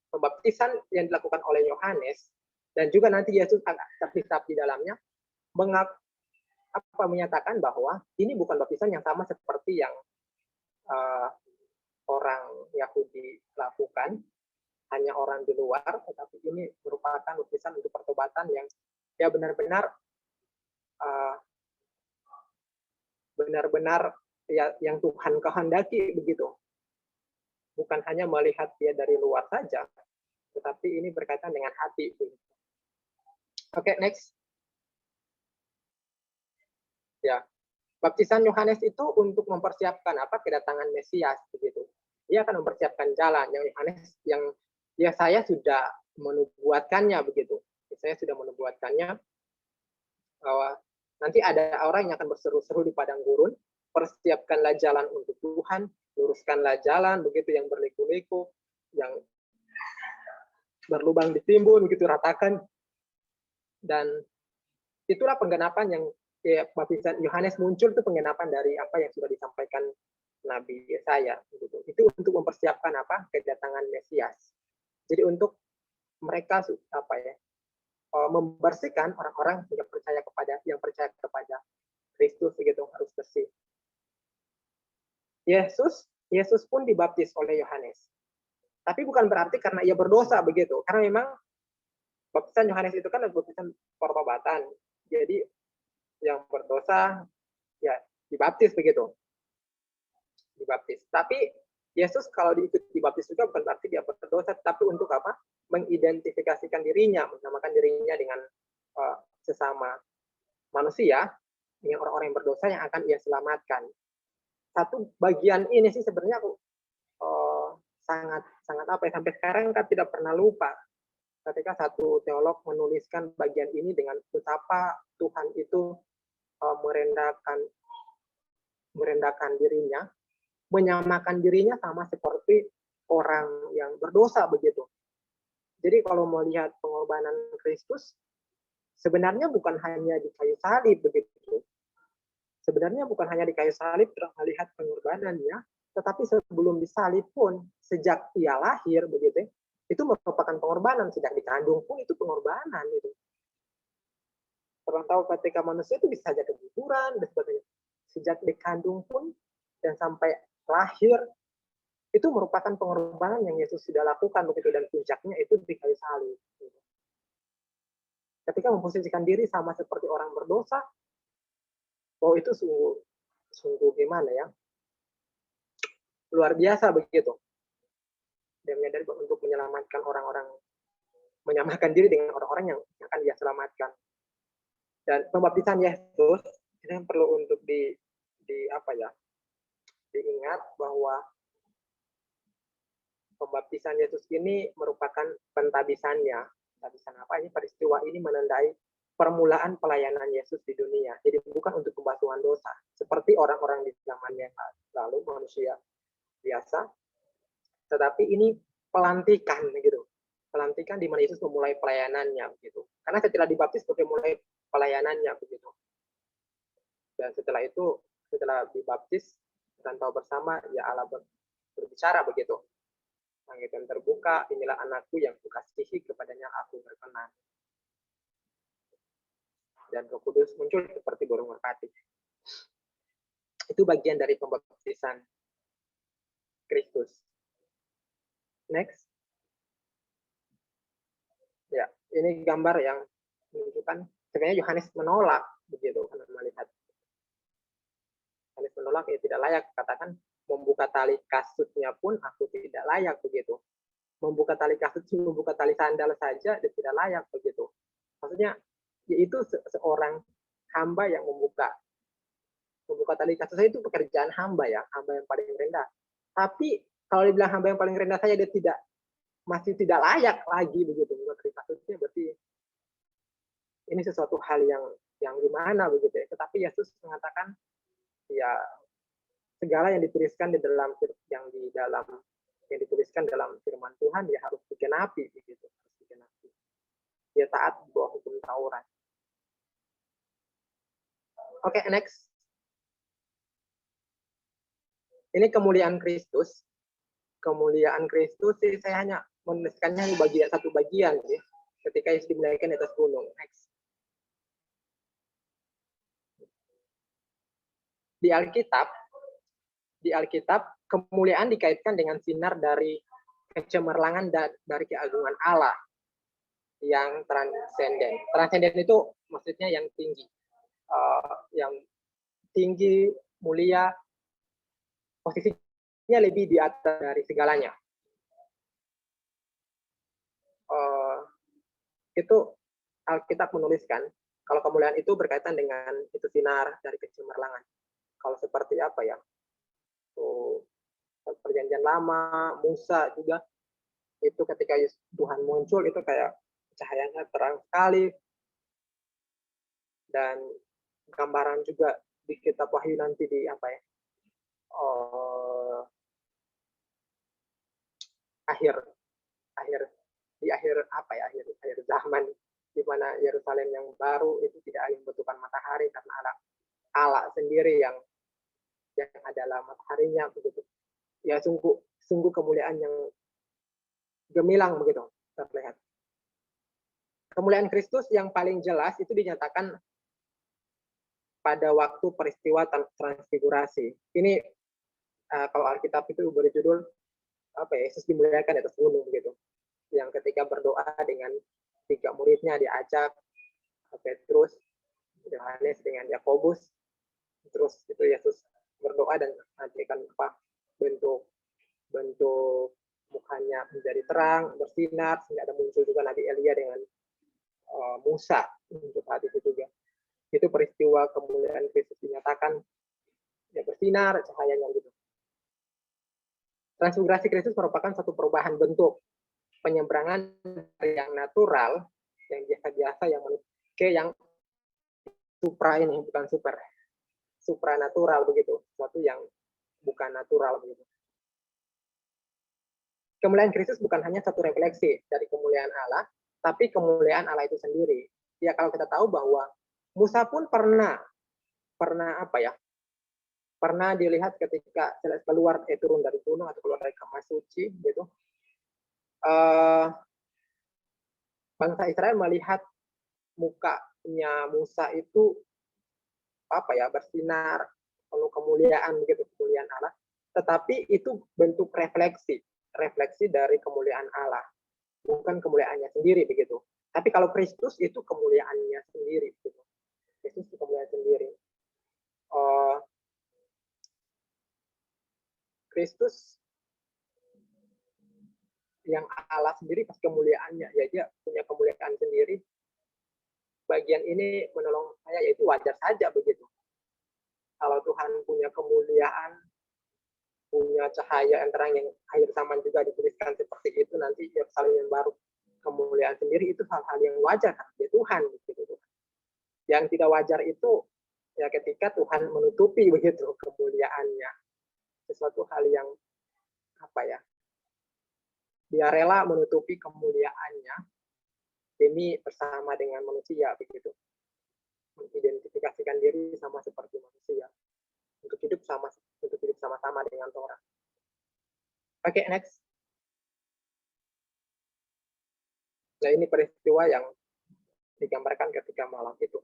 pembaptisan yang dilakukan oleh Yohanes dan juga nanti Yesus akan terhisap di dalamnya menyatakan bahwa ini bukan baptisan yang sama seperti yang orang Yahudi lakukan, hanya orang di luar, tetapi ini merupakan baptisan untuk pertobatan yang ya benar-benar ya yang Tuhan kehendaki begitu. Bukan hanya melihat dia dari luar saja, tetapi ini berkaitan dengan hati. Oke, next. Ya, baptisan Yohanes itu untuk mempersiapkan kedatangan Mesias begitu. Dia akan mempersiapkan jalan yang Yohanes yang ya saya sudah menubuatkannya begitu. Saya sudah menubuatkannya bahwa nanti ada orang yang akan berseru-seru di padang gurun, persiapkanlah jalan untuk Tuhan, luruskanlah jalan begitu yang berliku-liku, yang berlubang ditimbun begitu ratakan. Dan itulah penggenapan yang baptisan Yohanes muncul, itu penggenapan dari apa yang sudah disampaikan Nabi Yesaya gitu. Itu untuk mempersiapkan kedatangan Mesias. Jadi untuk mereka membersihkan orang-orang yang percaya kepada Kristus begitu, harus bersih. Yesus pun dibaptis oleh Yohanes. Tapi bukan berarti karena ia berdosa begitu. Karena memang baptisan Yohanes itu kan baptisan pertobatan. Jadi yang berdosa ya dibaptis begitu. Dibaptis. Tapi Yesus kalau diikut dibaptis juga bukan berarti dia berdosa, tapi untuk mengidentifikasikan dirinya, menamakan dirinya dengan sesama manusia, dengan orang-orang yang berdosa yang akan ia selamatkan. Satu bagian ini sih sebenarnya aku sangat sampai sekarang kan tidak pernah lupa ketika satu teolog menuliskan bagian ini dengan betapa Tuhan itu merendahkan dirinya, menyamakan dirinya sama seperti orang yang berdosa begitu. Jadi kalau melihat pengorbanan Kristus, sebenarnya bukan hanya di kayu salib begitu. Sebenarnya bukan hanya di kayu salib kita melihat pengorbanannya, tetapi sebelum disalib pun, sejak ia lahir begitu, itu merupakan pengorbanan. Sejak dikandung pun itu pengorbanan itu. Orang tahu ketika manusia itu bisa saja keguguran dan sebagainya. Sejak dikandung pun dan sampai lahir itu merupakan pengorbanan yang Yesus sudah lakukan begitu, dan puncaknya itu di kayu salib. Ketika memposisikan diri sama seperti orang berdosa, oh itu sungguh gimana ya, luar biasa begitu. Dia menyadari untuk menyelamatkan orang-orang, menyamakan diri dengan orang-orang yang akan dia selamatkan. Dan pembaptisan Yesus ini yang perlu untuk di apa ya, diingat bahwa pembaptisan Yesus ini merupakan pentabisannya. Pentabisan apa ini? Peristiwa ini menandai permulaan pelayanan Yesus di dunia. Jadi bukan untuk pembasuhan dosa, seperti orang-orang di zaman yang lalu, manusia biasa, tetapi ini pelantikan gitu. Pelantikan di mana Yesus memulai pelayanannya begitu. Karena setelah dibaptis dia mulai pelayanannya begitu. Dan setelah itu, setelah dibaptis dan tahu bersama, ya Allah berbicara begitu. Langit yang terbuka, inilah anakku yang kukasihi, kepadanya aku berkenan. Dan Roh Kudus muncul seperti burung merpati. Itu bagian dari pembaptisan Kristus. Next. Ya, ini gambar yang menunjukkan sebenarnya Yohanes menolak begitu karena melihat. Yohanes menolak, ya tidak layak, katakan membuka tali kasutnya pun aku tidak layak begitu. Membuka tali kasut, membuka tali sandal saja dia tidak layak begitu. Maksudnya yaitu seorang hamba yang membuka tali kasut saya itu pekerjaan hamba ya, hamba yang paling rendah. Tapi kalau dibilang hamba yang paling rendah saja dia masih tidak layak lagi begitu membuka tali kasutnya, berarti ini sesuatu hal yang gimana begitu ya. Tetapi Yesus mengatakan ya segala yang dituliskan yang dituliskan dalam firman Tuhan ya harus digenapi begitu, harus digenapi. Dia taat bahwa hukum Taurat. Oke, next. Ini kemuliaan Kristus. Kemuliaan Kristus sih saya hanya menuliskannya di satu bagian sih, ketika Yesus dimuliakan di atas gunung. Next. Di Alkitab kemuliaan dikaitkan dengan sinar dari kecemerlangan dan dari keagungan Allah yang transenden. Transenden itu maksudnya yang tinggi, mulia, posisinya lebih di atas dari segalanya. Itu Alkitab menuliskan kalau kemuliaan itu berkaitan dengan itu sinar dari kecemerlangan. Kalau seperti apa ya? Perjanjian lama, Musa juga itu ketika Tuhan muncul itu kayak cahayanya terang sekali, dan gambaran juga di kitab Wahyu nanti di apa ya, akhir zaman, di mana Yerusalem yang baru itu tidak lagi membutuhkan matahari karena ada Allah sendiri yang adalah mataharinya begitu. Ya sungguh kemuliaan yang gemilang begitu terlihat. Kemuliaan Kristus yang paling jelas itu dinyatakan pada waktu peristiwa transfigurasi. Ini kalau Alkitab itu berjudul apa ya, Yesus dimuliakan di atas gunung begitu. Yang ketika berdoa dengan 3 muridnya diajak, Petrus, Yohanes dengan Yakobus, terus itu Yesus berdoa dan nanti akan bentuk mukanya menjadi terang, bersinar, sehingga ada muncul juga Nabi Elia dengan Musa untuk saat itu juga. Itu peristiwa kemuliaan Kristus dinyatakan ya bersinar cahayanya gitu. Transfigurasi Kristus merupakan satu perubahan bentuk, penyeberangan dari yang natural, yang biasa-biasa, yang ke yang supra ini, bukan supranatural begitu, sesuatu yang bukan natural begitu. Kemuliaan Kristus bukan hanya satu refleksi dari kemuliaan Allah, tapi kemuliaan Allah itu sendiri. Ya kalau kita tahu bahwa Musa pun pernah pernah apa ya? Pernah dilihat ketika keluar turun dari gunung atau keluar dari kamar suci gitu. Bangsa Israel melihat mukanya Musa itu apa ya, bersinar penuh kemuliaan begitu, kemuliaan Allah. Tetapi itu bentuk refleksi dari kemuliaan Allah, bukan kemuliaannya sendiri begitu. Tapi kalau Kristus itu kemuliaannya sendiri gitu. Kristus itu kemuliaan sendiri. Kristus yang Allah sendiri pas kemuliaannya, ya dia punya kemuliaan sendiri. Bagian ini menolong saya, yaitu wajar saja begitu. Kalau Tuhan punya kemuliaan, punya cahaya yang terang yang akhir zaman juga dituliskan seperti itu, nanti Yerusalem yang baru kemuliaan sendiri, itu hal-hal yang wajar kan, ya Tuhan gitu. Yang tidak wajar itu ya ketika Tuhan menutupi begitu kemuliaannya, sesuatu hal yang apa ya, dia rela menutupi kemuliaannya demi bersama dengan manusia begitu, mengidentifikasikan diri sama seperti manusia, untuk hidup sama-sama dengan Torah. Oke, next. Nah, ini peristiwa yang digambarkan ketika malam itu.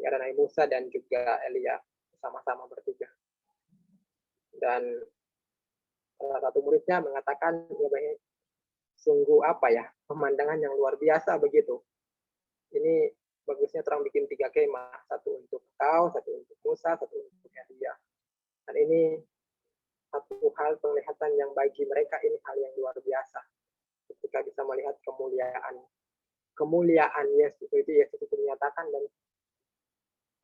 Ada Nabi Musa dan juga Elia sama-sama bertiga. Dan salah satu muridnya mengatakan, ya baik, sungguh apa ya, pemandangan yang luar biasa begitu. Ini bagusnya terang bikin 3 kemah, satu untuk kau, satu untuk Musa, satu untuk Elia. Dan ini satu hal penglihatan yang bagi mereka ini hal yang luar biasa. Ketika bisa melihat kemuliaan Yesus itu dinyatakan, dan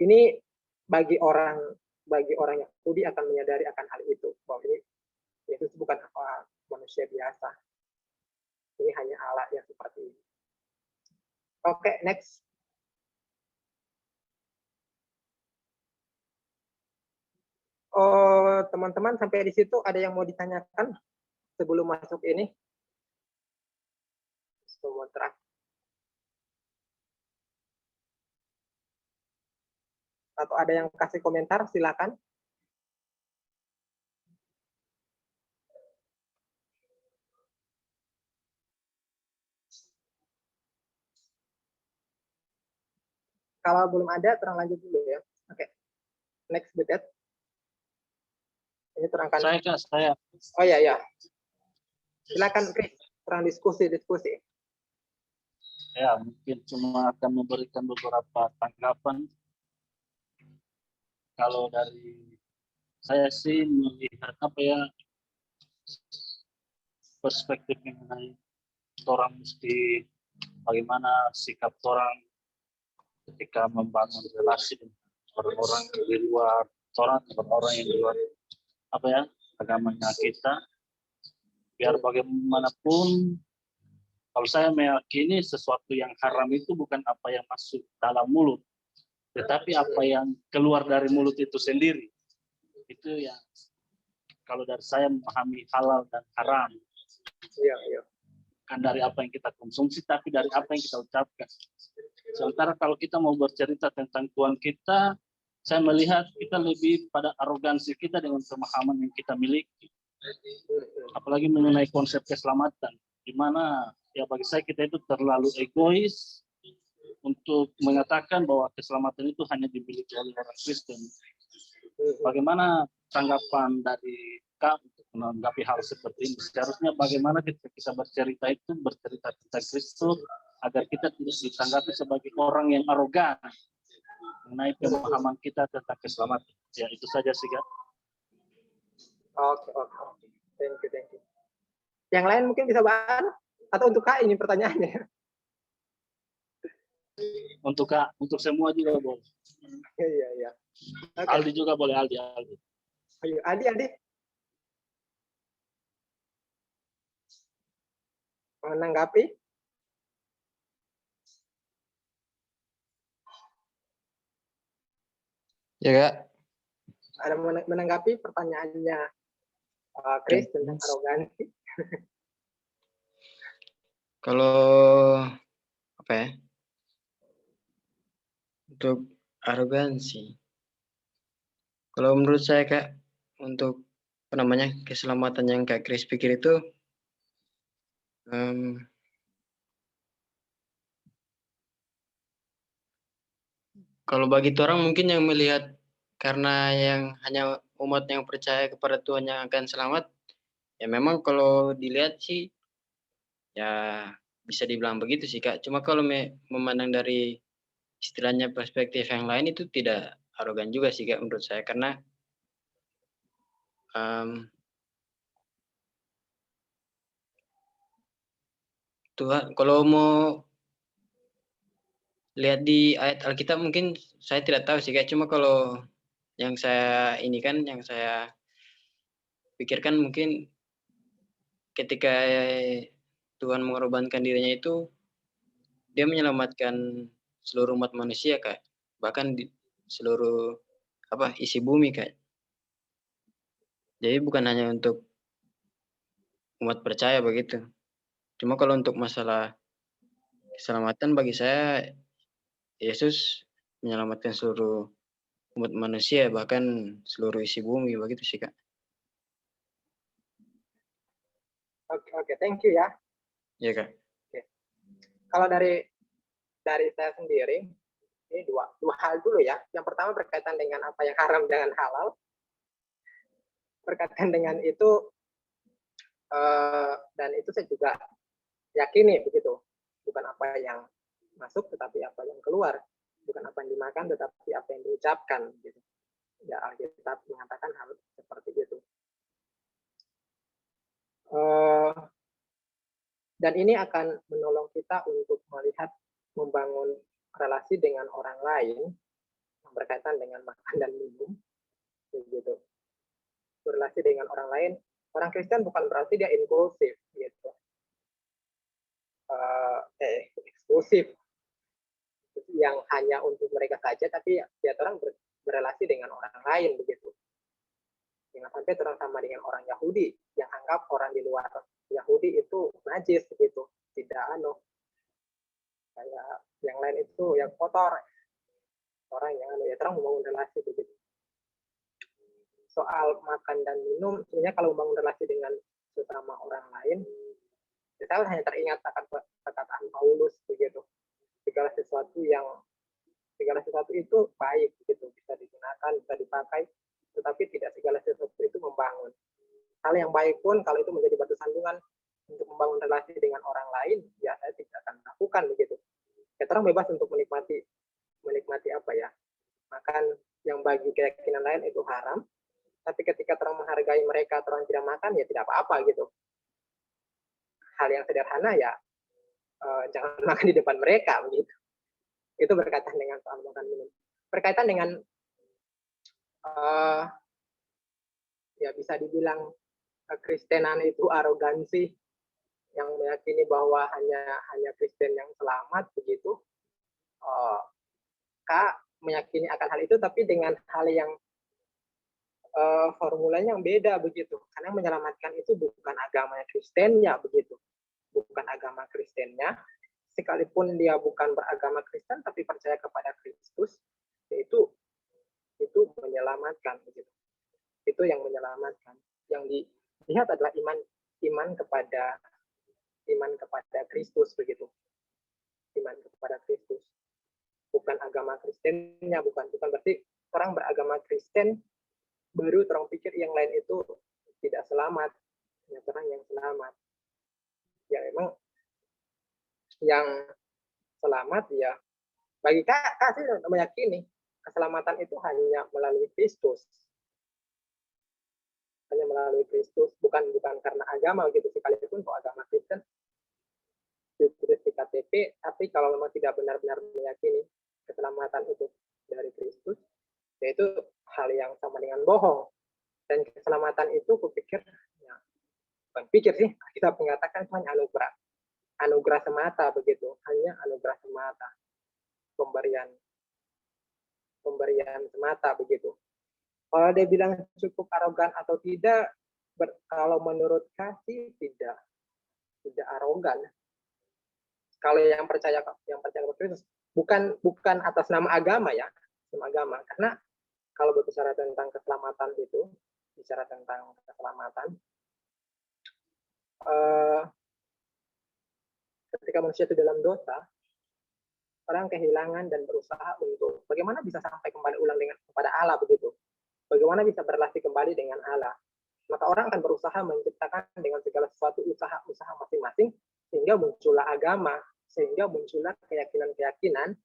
ini bagi orang Yahudi akan menyadari akan hal itu, bahwa ini Yesus bukan manusia biasa. Ini hanya Allah yang seperti ini. Oke, next. Oh, teman-teman sampai di situ ada yang mau ditanyakan sebelum masuk ini? Semua terakhir. Atau ada yang kasih komentar, silakan. Kalau belum ada, terang lanjut dulu ya. Oke. Next, Butet. Ini terangkan. Saya. Oh iya, ya. Silakan, Chris. Terang diskusi. Ya, mungkin cuma akan memberikan beberapa tanggapan. Kalau dari saya sih melihat apa ya, perspektif mengenai orang mesti bagaimana sikap orang ketika membangun relasi dengan orang-orang di luar orang yang di luar apa ya, agamanya kita. Biar bagaimanapun, kalau saya meyakini sesuatu yang haram itu bukan apa yang masuk dalam mulut, tetapi apa yang keluar dari mulut itu sendiri. Itu yang kalau dari saya memahami halal dan haram. Iya. Bukan dari apa yang kita konsumsi, tapi dari apa yang kita ucapkan. Sementara kalau kita mau bercerita tentang Tuhan kita, saya melihat kita lebih pada arogansi kita dengan pemahaman yang kita miliki. Apalagi mengenai konsep keselamatan, di mana ya bagi saya kita itu terlalu egois untuk mengatakan bahwa keselamatan itu hanya dimiliki oleh orang Kristen. Bagaimana tanggapan dari Kak untuk menanggapi hal seperti ini? Seharusnya bagaimana kita bercerita tentang Kristus agar kita tidak ditanggapi sebagai orang yang arogan mengenai pemahaman kita tentang keselamatan. Ya, itu saja sih, Kak. Oke. Thank you. Yang lain mungkin bisa bantu? Atau untuk Kak ini pertanyaannya? Untuk Kak, untuk semua juga boleh. Iya. Okay. Aldi juga boleh, Aldi. Ayo, Aldi. Menanggapi? Ya, Kak. Ada menanggapi pertanyaannya Chris tentang arogansi? Kalau apa ya? Untuk arogansi, Kalau menurut saya Kak, untuk apa namanya, keselamatan yang Kak Kris pikir itu, mmm, kalau bagi orang mungkin yang melihat karena yang hanya umat yang percaya kepada Tuhan yang akan selamat, ya memang kalau dilihat sih, ya bisa dibilang begitu sih Kak. Cuma kalau memandang dari istilahnya perspektif yang lain itu tidak arogan juga sih Kak menurut saya. Karena, mmm, kalau mau lihat di ayat Alkitab mungkin saya tidak tahu sih Kak, cuma kalau yang saya ini kan, yang saya pikirkan mungkin ketika Tuhan mengorbankan dirinya itu, dia menyelamatkan seluruh umat manusia Kak, bahkan di seluruh apa, isi bumi Kak. Jadi bukan hanya untuk umat percaya begitu. Cuma kalau untuk masalah keselamatan bagi saya, Yesus menyelamatkan seluruh umat manusia, bahkan seluruh isi bumi, begitu sih, Kak. Oke, oke, thank you ya. Iya, Kak. Kalau dari saya sendiri, ini dua hal dulu ya. Yang pertama berkaitan dengan apa yang haram dengan halal. Berkaitan dengan itu, dan itu saya juga yakini begitu. Bukan apa yang masuk, tetapi apa yang keluar. Bukan apa yang dimakan, tetapi apa yang diucapkan. Gitu. Ya, Alkitab mengatakan hal seperti itu. Dan ini akan menolong kita untuk melihat, membangun relasi dengan orang lain yang berkaitan dengan makan dan minum, gitu. Berrelasi dengan orang lain, orang Kristen bukan berarti dia inklusif, gitu, eksklusif, yang hanya untuk mereka saja, tapi ya orang berrelasi dengan orang lain, begitu. Jangan sampai orang sama dengan orang Yahudi yang anggap orang di luar Yahudi itu najis, begitu, tidak kayak yang lain itu yang kotor, orang yang ya terang membangun relasi begitu. Soal makan dan minum, sebenarnya kalau membangun relasi dengan sesama orang lain, kita hanya teringat akan perkataan Paulus begitu. Segala sesuatu itu baik begitu, bisa digunakan, bisa dipakai, tetapi tidak segala sesuatu itu membangun. Hal yang baik pun kalau itu menjadi batu sandungan untuk membangun relasi dengan orang lain, ya saya tidak akan lakukan begitu. Ya orang bebas untuk menikmati apa ya, makan yang bagi keyakinan lain itu haram, tapi ketika orang menghargai mereka, orang tidak makan, ya tidak apa-apa gitu. Hal yang sederhana ya, jangan makan di depan mereka begitu. Itu berkaitan dengan soal makan minum. Berkaitan dengan ya bisa dibilang Kristenan itu arogansi, yang meyakini bahwa hanya Kristen yang selamat begitu. Kak meyakini akan hal itu, tapi dengan hal yang formulanya yang beda begitu. Karena menyelamatkan itu bukan agamanya Kristennya begitu, bukan agama Kristennya. Sekalipun dia bukan beragama Kristen tapi percaya kepada Kristus, yaitu itu menyelamatkan begitu. Itu yang menyelamatkan. Yang dilihat adalah iman kepada Kristus begitu. Iman kepada Kristus. Bukan agama Kristennya, bukan berarti orang beragama Kristen baru orang pikir yang lain itu tidak selamat. Ya, orang yang selamat. Ya memang yang selamat ya bagi kak sih meyakini keselamatan itu hanya melalui Kristus, bukan karena agama gitu. Sekalipun kok agama Kristen ditulis di KTP, tapi kalau memang tidak benar-benar meyakini keselamatan itu dari Kristus, yaitu hal yang sama dengan bohong. Dan keselamatan itu kupikir ya, bukan pikir sih, kita mengatakan hanya anugerah semata begitu, hanya anugerah semata, pemberian semata begitu. Kalau dia bilang cukup arogan atau tidak, kalau menurut kasih tidak arogan. Kalau yang percaya kepada Kristus bukan atas nama agama ya, nama agama, karena kalau berbicara tentang keselamatan itu, bicara tentang keselamatan, ketika manusia itu dalam dosa, orang kehilangan dan berusaha untuk bagaimana bisa sampai kembali ulang dengan kepada Allah begitu. Bagaimana bisa berlatih kembali dengan Allah. Maka orang akan berusaha menciptakan dengan segala sesuatu usaha masing-masing sehingga muncullah agama, sehingga muncullah keyakinan-keyakinan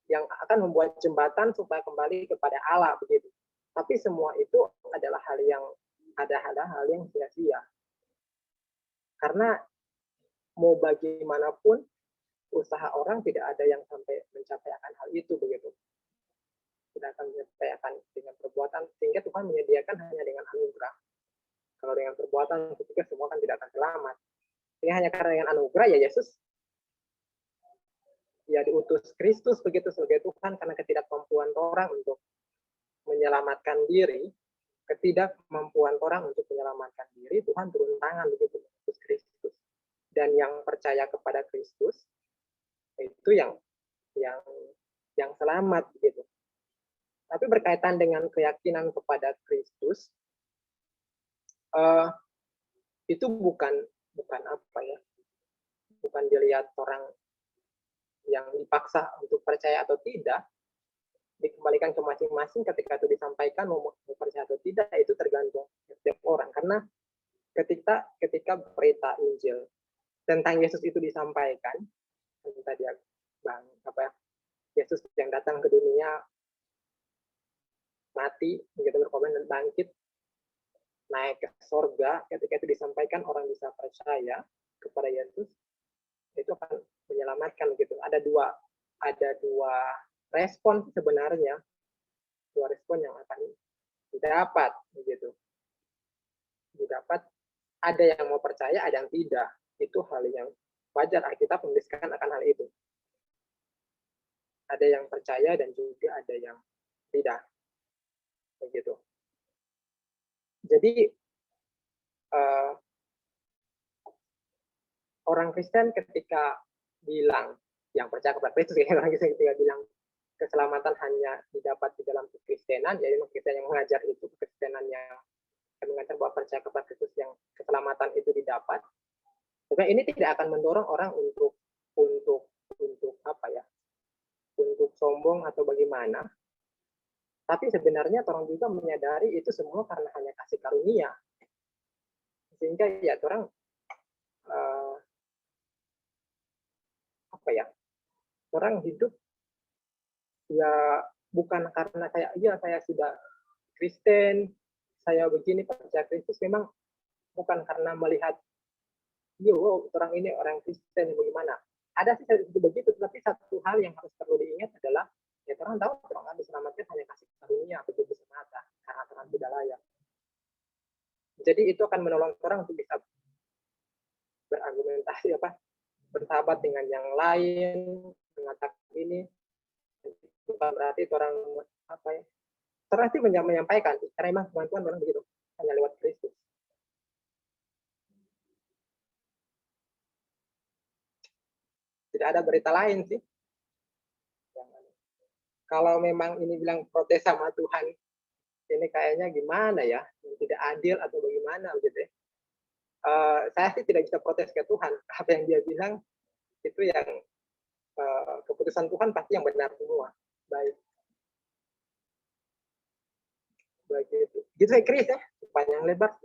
yang akan membuat jembatan supaya kembali kepada Allah begitu. Tapi semua itu adalah hal yang sia-sia. Karena mau bagaimanapun usaha orang tidak ada yang sampai mencapai akan hal itu begitu. Tidak akan mencapai akan dengan perbuatan, sehingga Tuhan menyediakan hanya dengan anugerah. Kalau dengan perbuatan, ketika semua kan tidak akan selamat. Ini hanya karena dengan anugerah ya Yesus, ya diutus Kristus begitu sebagai Tuhan karena ketidakmampuan orang untuk menyelamatkan diri, ketidakmampuan orang untuk menyelamatkan diri, Tuhan turun tangan begitu mengutus Kristus. Dan yang percaya kepada Kristus itu yang selamat begitu. Tapi berkaitan dengan keyakinan kepada Kristus, itu bukan apa ya, bukan dilihat orang yang dipaksa untuk percaya atau tidak, dikembalikan ke masing-masing ketika itu disampaikan mau percaya atau tidak itu tergantung setiap orang. Karena ketika berita Injil tentang Yesus itu disampaikan, tadi Yesus yang datang ke dunia mati begitu berkorban dan bangkit naik ke sorga, ketika itu disampaikan orang bisa percaya kepada Yesus, itu akan menyelamatkan gitu. Ada dua respon sebenarnya, dua respon yang akan didapat begitu. Didapat ada yang mau percaya, ada yang tidak. Itu hal yang wajar, Alkitab menuliskan akan hal itu. Ada yang percaya dan juga ada yang tidak. Begitu. Jadi orang Kristen ketika bilang yang percaya kepada Kristus, orang Kristen ketika bilang keselamatan hanya didapat di dalam kekristenan, ya memang Kristen yang mengajar itu, kekristenan yang mengajar bahwa percaya kepada Kristus yang keselamatan itu didapat. Sebenarnya ini tidak akan mendorong orang untuk apa ya, untuk sombong atau bagaimana. Tapi sebenarnya orang juga menyadari itu semua karena hanya kasih karunia. Sehingga ya orang apa ya, orang hidup ya bukan karena kayak iya saya sudah Kristen, saya begini percaya Kristus, memang bukan karena melihat yo orang ini orang Kristen bagaimana. Ada sih begitu, tapi satu hal yang harus perlu diingat adalah ya orang tahu orang diselamatkan hanya kasih karunia begitu semata karena Tuhan tidak layak. Jadi itu akan menolong orang untuk bisa berargumentasi bersahabat dengan yang lain, mengatakan ini bukan berarti orang terus menyampaikan karena memang Tuhan orang begitu hanya lewat Kristus. Tidak ada berita lain sih. Kalau memang ini bilang protes sama Tuhan, ini kayaknya gimana ya, tidak adil atau bagaimana gitu ya. Saya sih tidak bisa protes ke Tuhan. Apa yang dia bilang itu yang keputusan Tuhan pasti yang benar semua. Baik. Begitu. Gitu ya Chris ya, panjang lebar.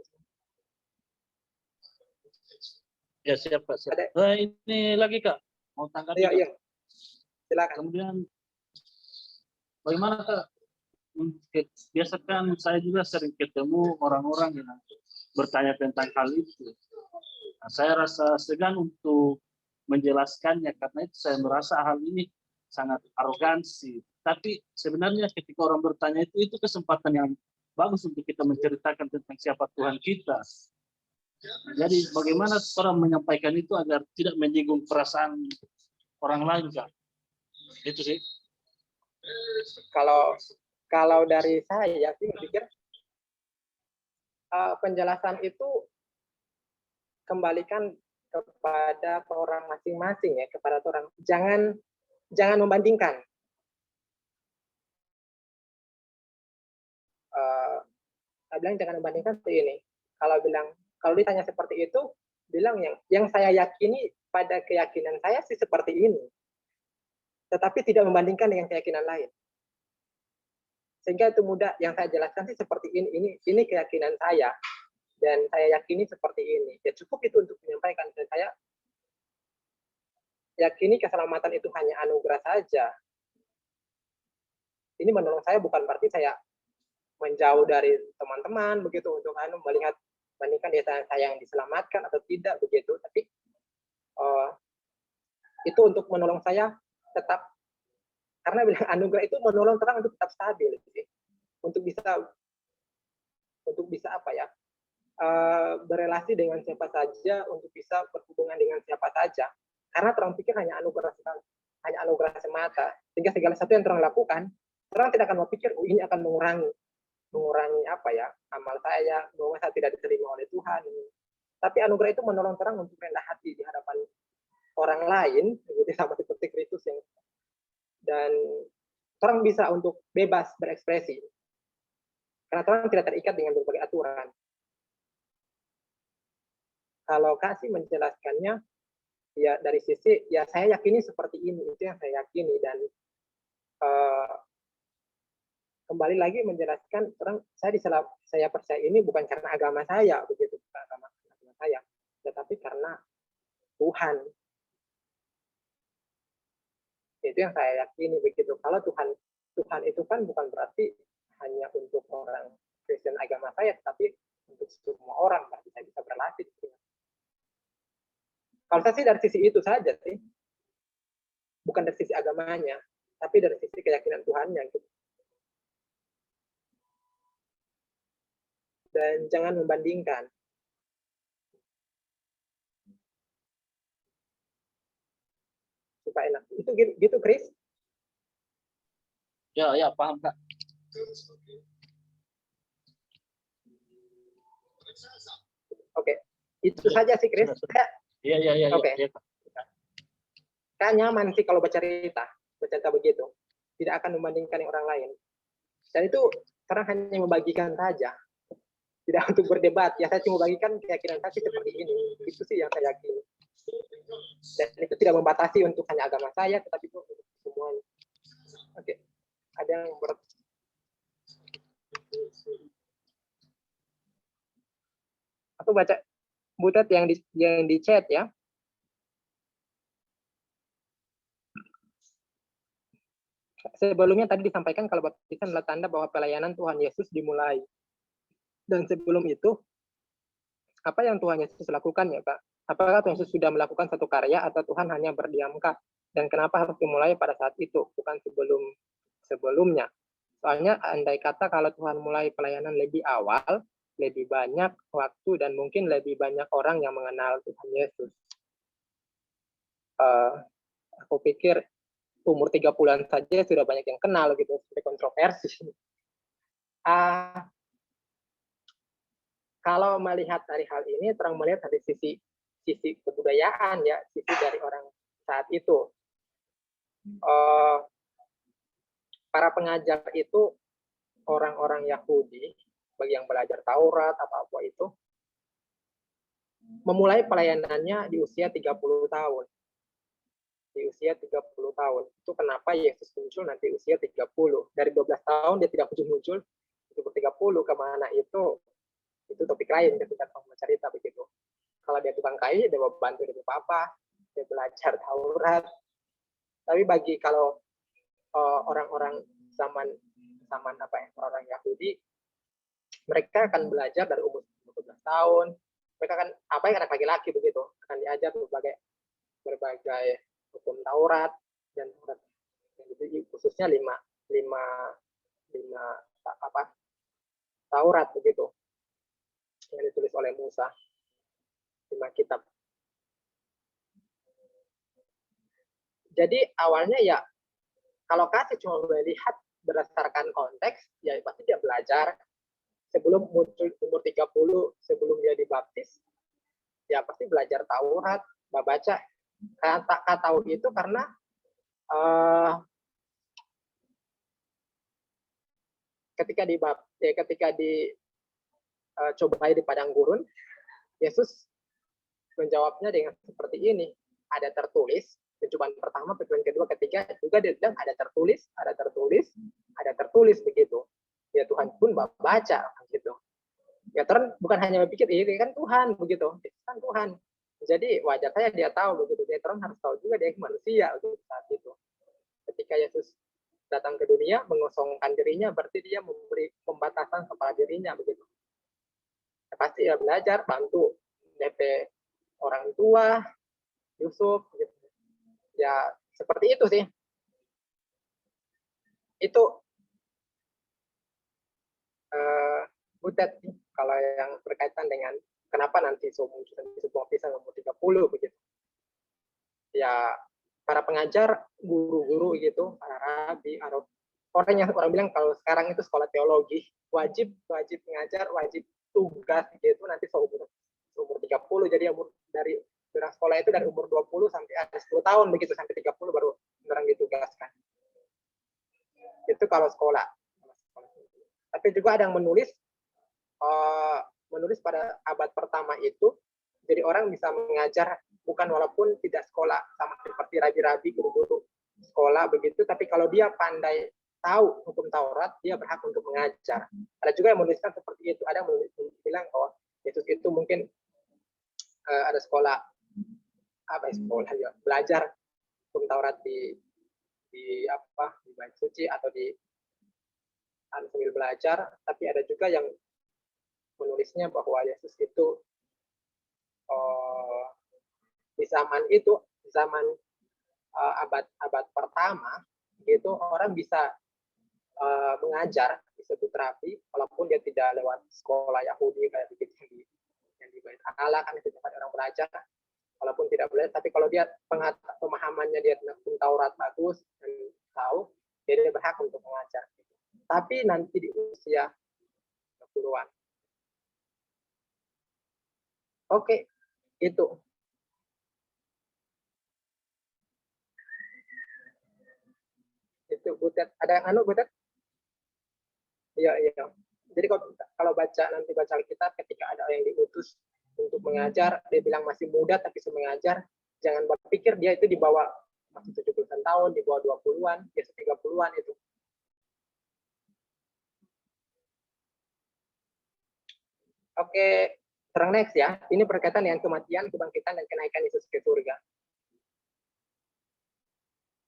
Ya siap Pak. Siap. Ini lagi Kak, mau tanggapi? Iya. Silakan. Kemudian bagaimana Kak? Biasa kan saya juga sering ketemu orang-orang yang bertanya tentang hal itu. Nah, saya rasa segan untuk menjelaskannya karena itu saya merasa hal ini sangat arogansi. Tapi sebenarnya ketika orang bertanya itu kesempatan yang bagus untuk kita menceritakan tentang siapa Tuhan kita. Jadi bagaimana orang menyampaikan itu agar tidak menyinggung perasaan orang lain Kak? Itu sih. Kalau dari saya sih pikir penjelasan itu kembalikan kepada orang masing-masing ya, kepada orang. Jangan membandingkan. Saya bilang jangan membandingkan seperti ini. Kalau ditanya seperti itu, bilang yang saya yakini pada keyakinan saya sih seperti ini. Tetapi tidak membandingkan dengan keyakinan lain. Sehingga itu mudah, yang saya jelaskan sih seperti ini keyakinan saya. Dan saya yakini seperti ini. Ya cukup itu untuk menyampaikan. Dan saya yakini keselamatan itu hanya anugerah saja. Ini menolong saya bukan berarti saya menjauh dari teman-teman begitu untuk melihat bandingkan dia saya yang diselamatkan atau tidak begitu. Tapi itu untuk menolong saya tetap, karena bilang anugerah itu menolong orang untuk tetap stabil, gitu. untuk bisa apa ya, berelasi dengan siapa saja, untuk bisa berhubungan dengan siapa saja, karena orang pikir hanya anugerah semata, sehingga segala sesuatu yang orang lakukan, orang tidak akan berpikir ini akan mengurangi apa ya, amal saya, bahwa saya tidak diterima oleh Tuhan. Tapi anugerah itu menolong orang untuk rendah hati di hadapan orang lain, begitu, sama seperti Kristus yang, dan orang bisa untuk bebas berekspresi karena orang tidak terikat dengan berbagai aturan. Kalau kasih menjelaskannya ya dari sisi ya saya yakini seperti ini, itu yang saya yakini, dan kembali lagi menjelaskan orang saya percaya ini bukan karena agama saya begitu, bukan agama saya, tetapi karena Tuhan. Itu yang saya yakini begitu. Kalau Tuhan itu kan bukan berarti hanya untuk orang Kristen agama saya, tapi untuk semua orang, berarti saya bisa berlatih. Kalau saya sih dari sisi itu saja sih, bukan dari sisi agamanya, tapi dari sisi keyakinan Tuhannya gitu. Dan jangan membandingkan. Supaya enak. Itu gitu, Chris? Ya, paham Kak. Oke. Itu saja sih, Chris. Iya. Oke. Ya, Kayak nyaman sih kalau bercerita begitu. Tidak akan membandingkan dengan orang lain. Dan itu karena hanya membagikan saja. Tidak untuk berdebat. Ya saya cuma bagikan keyakinan saya seperti ini. Itu sih yang saya yakini. Dan itu tidak membatasi untuk hanya agama saya, tetapi itu untuk semuanya. Oke. Ada yang aku baca Butet yang di chat ya. Sebelumnya tadi disampaikan kalau baptisan adalah tanda bahwa pelayanan Tuhan Yesus dimulai. Dan sebelum itu, apa yang Tuhan Yesus lakukan ya Pak? Apakah Tuhan Yesus sudah melakukan satu karya atau Tuhan hanya berdiamkah? Dan kenapa harus dimulai pada saat itu, bukan sebelumnya? Soalnya andai kata kalau Tuhan mulai pelayanan lebih awal, lebih banyak waktu dan mungkin lebih banyak orang yang mengenal Tuhan Yesus. Aku pikir umur 30-an saja sudah banyak yang kenal gitu, seperti kontroversi. Kalau melihat dari hal ini, terang melihat dari sisi kebudayaan ya, sisi dari orang saat itu. Para pengajar itu orang-orang Yahudi, bagi yang belajar Taurat apa itu, memulai pelayanannya di usia 30 tahun. Di usia 30 tahun. Itu kenapa Yesus muncul nanti usia 30. Dari 12 tahun dia tidak muncul, itu 30 kemana itu topik lain ketika kamu cerita begitu. Kalau dia tukang kayu, dia mau bantu dari papa, dia belajar Taurat. Tapi bagi kalau orang-orang zaman apa ya, orang Yahudi, mereka akan belajar dari umur 12 tahun. Mereka akan apa yang anak laki-laki begitu, akan diajar berbagai hukum Taurat dan itu khususnya lima Taurat begitu yang ditulis oleh Musa, 5 kitab. Jadi awalnya ya kalau kasih cuma melihat berdasarkan konteks, ya pasti dia belajar sebelum muncul umur 30, sebelum dia dibaptis, ya pasti belajar Taurat, baca. Kata tahu itu karena ketika cobai di padang gurun, Yesus menjawabnya dengan seperti ini. Ada tertulis, pencobaan pertama, pencobaan kedua, ketiga, juga dia bilang ada tertulis, ada tertulis, ada tertulis begitu. Ya Tuhan pun baca gitu. Ya Tuhan bukan hanya berpikir, ini kan Tuhan begitu, itu kan Tuhan. Jadi wajar saya dia tahu begitu. Dia Tuhan harus tahu juga dia manusia begitu, saat itu. Ketika Yesus datang ke dunia, mengosongkan dirinya, berarti dia memberi pembatasan kepada dirinya begitu. Ya, pasti ya belajar, bantu DP orang tua, Yusuf, gitu. Ya seperti itu sih. Itu Butet kalau yang berkaitan dengan kenapa nanti sebuah pisang umur 30 begitu. Ya para pengajar, guru-guru gitu, para rabi, atau orang bilang kalau sekarang itu sekolah teologi, wajib mengajar, wajib tugas gitu nanti seumur 30, jadi umur dari sekolah itu dari umur 20 sampai ada 10 tahun begitu, sampai 30 baru orang ditugaskan. Itu kalau sekolah. Tapi juga ada yang menulis pada abad pertama itu, jadi orang bisa mengajar bukan walaupun tidak sekolah, sama seperti rabi-rabi, guru-guru sekolah begitu, tapi kalau dia pandai tahu hukum Taurat, dia berhak untuk mengajar. Ada juga yang menuliskan seperti itu, ada yang bilang bahwa Yesus itu mungkin ada sekolah ya, belajar hukum Taurat di bait suci atau di sambil belajar, tapi ada juga yang menulisnya bahwa Yesus itu di zaman abad pertama gitu, orang bisa mengajar disebut rabi walaupun dia tidak lewat sekolah Yahudi kayak begitu yang di Bait Allah, kan itu tempat orang belajar walaupun tidak boleh, tapi kalau dia pemahamannya dia tentang Taurat bagus dan tahu, dia berhak untuk mengajar. Tapi nanti di usia 20-an. Oke, itu. Itu Butet. Ada yang Butet? Iya. Jadi kalau nanti baca Alkitab, ketika ada yang diutus untuk mengajar, dia bilang masih muda tapi sudah mengajar, jangan berpikir dia itu di bawah masih 70-an tahun, di bawah 20-an, biasa 30-an itu. Oke, terang next ya. Ini berkaitan dengan kematian, kebangkitan, dan kenaikan Yesus ke surga.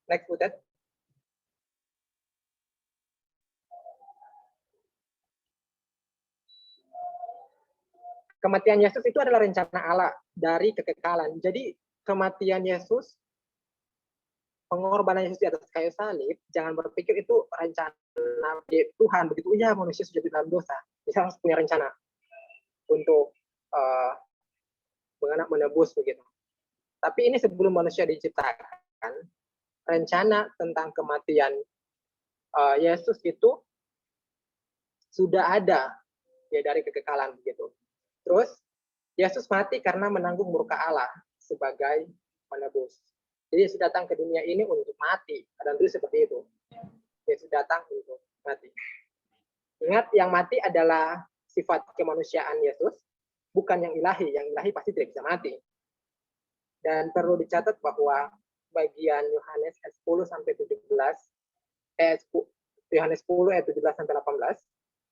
Next, Butet. Kematian Yesus itu adalah rencana Allah dari kekekalan. Jadi kematian Yesus, pengorbanan Yesus di atas kayu salib, jangan berpikir itu rencana Tuhan begitu. Ya manusia sudah di dalam dosa, bisa harus punya rencana untuk menebus begitu. Tapi ini sebelum manusia diciptakan, rencana tentang kematian Yesus itu sudah ada ya dari kekekalan begitu. Terus Yesus mati karena menanggung murka Allah sebagai penebus. Jadi Yesus datang ke dunia ini untuk mati. Dan itu seperti itu. Yesus datang untuk mati. Ingat, yang mati adalah sifat kemanusiaan Yesus, bukan yang ilahi. Yang ilahi pasti tidak bisa mati. Dan perlu dicatat bahwa bagian Yohanes 10 sampai 17, Yohanes 10 ayat 17 sampai 18,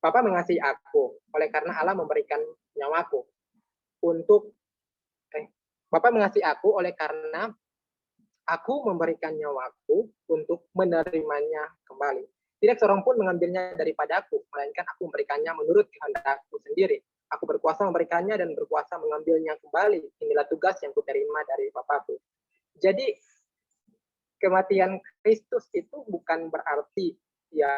Bapa mengasihi aku, oleh karena Allah memberikan nyawaku untuk Bapa mengasihi aku oleh karena aku memberikan nyawaku untuk menerimanya kembali. Tidak seorang pun mengambilnya daripadaku, melainkan aku memberikannya menurut kehendakku sendiri. Aku berkuasa memberikannya dan berkuasa mengambilnya kembali. Inilah tugas yang kuterima dari Bapakku. Jadi kematian Kristus itu bukan berarti ya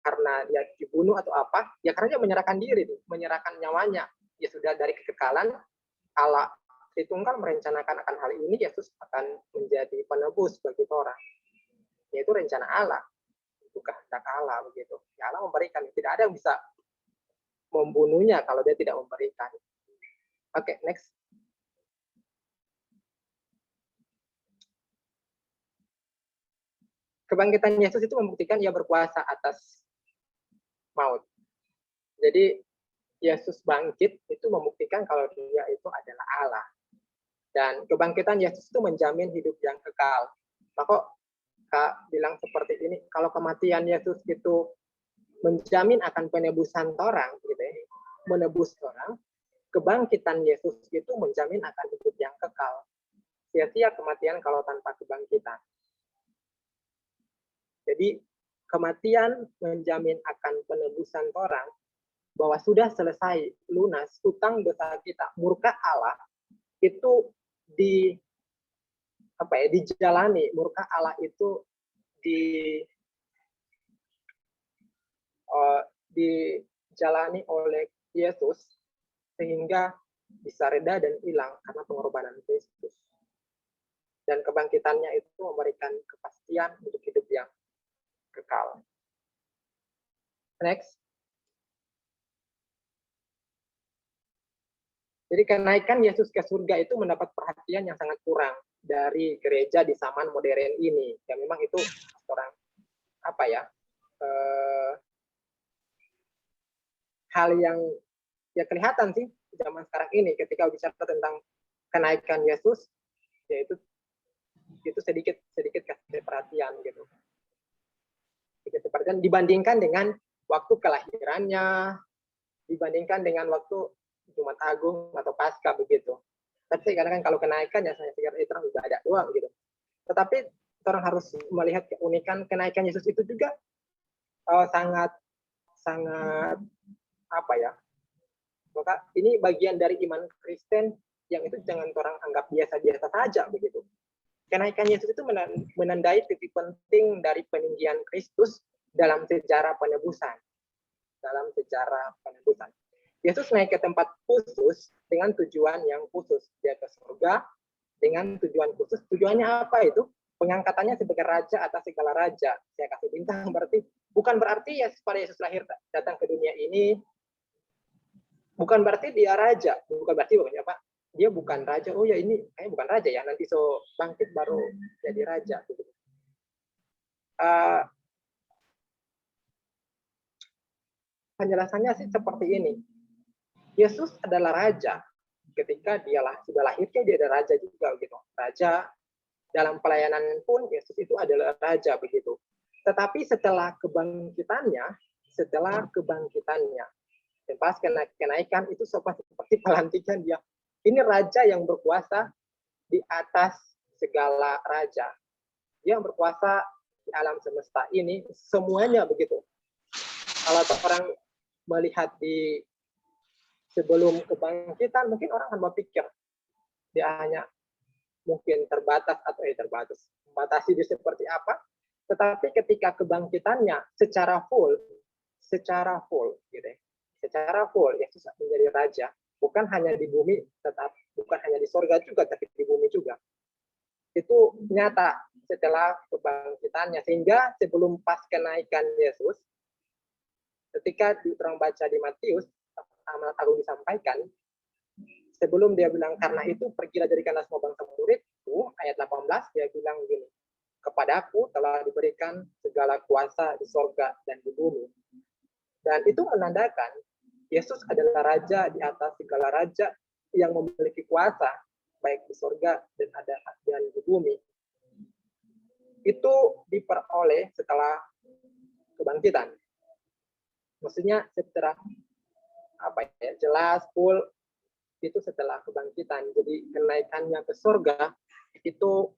karena dia dibunuh atau apa, ya karena dia menyerahkan diri, menyerahkan nyawanya. Ya sudah dari kekekalan, Allah Tritunggal merencanakan akan hal ini, Yesus akan menjadi penebus bagi orang. Yaitu rencana Allah, itu kehendak Allah begitu. Ya Allah memberikan, tidak ada yang bisa membunuhnya kalau dia tidak memberikan. Oke, next. Kebangkitan Yesus itu membuktikan ia berkuasa atas maut. Jadi Yesus bangkit itu membuktikan kalau dia itu adalah Allah. Dan kebangkitan Yesus itu menjamin hidup yang kekal. Maka Kak bilang seperti ini, kalau kematian Yesus itu menjamin akan penebusan orang, gitu ya, menebus orang, kebangkitan Yesus itu menjamin akan hidup yang kekal. Sia-sia kematian kalau tanpa kebangkitan. Jadi kematian menjamin akan penebusan orang, bahwa sudah selesai lunas hutang dosa kita, murka Allah itu dijalani, murka Allah itu dijalani oleh Yesus sehingga bisa reda dan hilang karena pengorbanan Kristus. Dan kebangkitannya itu memberikan kepastian untuk hidup yang kekal. Next. Jadi kenaikan Yesus ke surga itu mendapat perhatian yang sangat kurang dari gereja di zaman modern ini. Ya memang itu orang hal yang ya kelihatan sih zaman sekarang ini ketika bicara tentang kenaikan Yesus, yaitu itu sedikit kasih perhatian gitu. Sedikit perhatian dibandingkan dengan waktu kelahirannya, dibandingkan dengan waktu Jumat Agung atau Paskah begitu. Tapi kadang-kadang kalau kenaikan ya saya pikir itu ibadah doang gitu. Tetapi orang harus melihat keunikan kenaikan Yesus itu juga sangat maka ini bagian dari iman Kristen yang itu jangan orang anggap biasa-biasa saja begitu. Kenaikan Yesus itu menandai titik penting dari peninggian Kristus dalam sejarah penebusan. Yesus naik ke tempat khusus dengan tujuan yang khusus. Dia ke surga dengan tujuan khusus. Tujuannya apa itu? Pengangkatannya sebagai raja atas segala raja. Saya kasih bintang bukan berarti pada Yesus lahir datang ke dunia ini, bukan berarti dia raja. Bukan berarti dia bukan raja. Oh ya ini kayaknya bukan raja ya. Nanti so bangkit baru jadi raja. Penjelasannya sih seperti ini. Yesus adalah raja. Ketika dia sudah lahirnya dia ada raja juga gitu. Raja dalam pelayanan pun Yesus itu adalah raja begitu. Tetapi setelah kebangkitannya, dan pas kenaikan itu seperti pelantikan dia. Ini raja yang berkuasa di atas segala raja. Dia yang berkuasa di alam semesta ini semuanya begitu. Kalau orang melihat di sebelum kebangkitan, mungkin orang akan berpikir dia hanya mungkin membatasi dia seperti apa. Tetapi ketika kebangkitannya secara full gitu ya, secara full Yesus menjadi raja, bukan hanya di bumi, bukan hanya di sorga juga, tapi di bumi juga. Itu nyata setelah kebangkitannya, sehingga sebelum pas kenaikan Yesus, ketika orang baca di Matius, amanat agung disampaikan, sebelum dia bilang karena itu pergilah jadikanlah semua bangsa muridku, ayat 18 dia bilang gini, kepadaku telah diberikan segala kuasa di sorga dan di bumi. Dan itu menandakan Yesus adalah raja di atas segala raja yang memiliki kuasa baik di sorga dan di bumi. Itu diperoleh setelah kebangkitan. Maksudnya setelah jelas full itu setelah kebangkitan. Jadi kenaikannya ke surga itu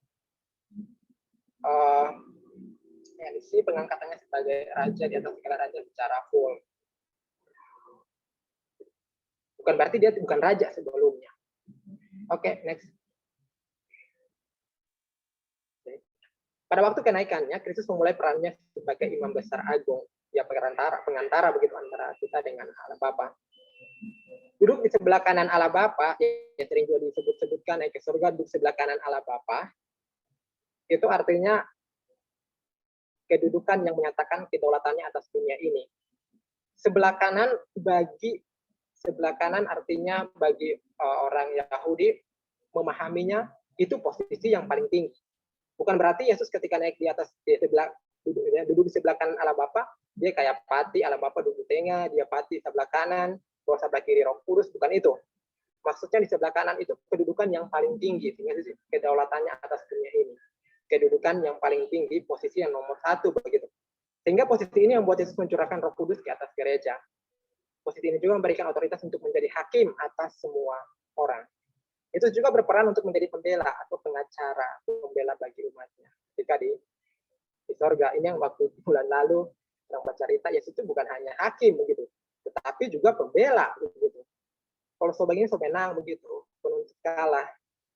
pengangkatannya sebagai raja di atas segala raja secara full. Bukan berarti dia bukan raja sebelumnya. Oke, next. Pada waktu kenaikannya, Kristus memulai perannya sebagai imam besar agung, ya pengantara begitu antara kita dengan Allah Bapa. Duduk di sebelah kanan Allah Bapa, yang sering juga disebut-sebutkan naik ke surga, duduk sebelah kanan Allah Bapa, itu artinya kedudukan yang menyatakan kedaulatannya atas dunia ini. Sebelah kanan artinya bagi orang Yahudi memahaminya itu posisi yang paling tinggi. Bukan berarti Yesus ketika naik di atas duduk di sebelah kanan Allah Bapa, dia kayak pati, Allah Bapa duduk di tengah, dia pati sebelah kanan. bahwa sebelah kiri Roh Kudus, bukan itu. Maksudnya di sebelah kanan itu kedudukan yang paling tinggi, sehingga kedaulatannya atas dunia ini. Kedudukan yang paling tinggi, posisi yang nomor 1 begitu. Sehingga posisi ini membuat Yesus mencurahkan Roh Kudus di atas gereja. Posisi ini juga memberikan otoritas untuk menjadi hakim atas semua orang. Itu juga berperan untuk menjadi pembela atau pengacara, pembela bagi umatnya. Ketika di sorga, ini yang waktu bulan lalu yang bercerita, Yesus itu bukan hanya hakim begitu, tetapi juga pembela begitu. Kalau so begini so menang begitu, penuntut kalah.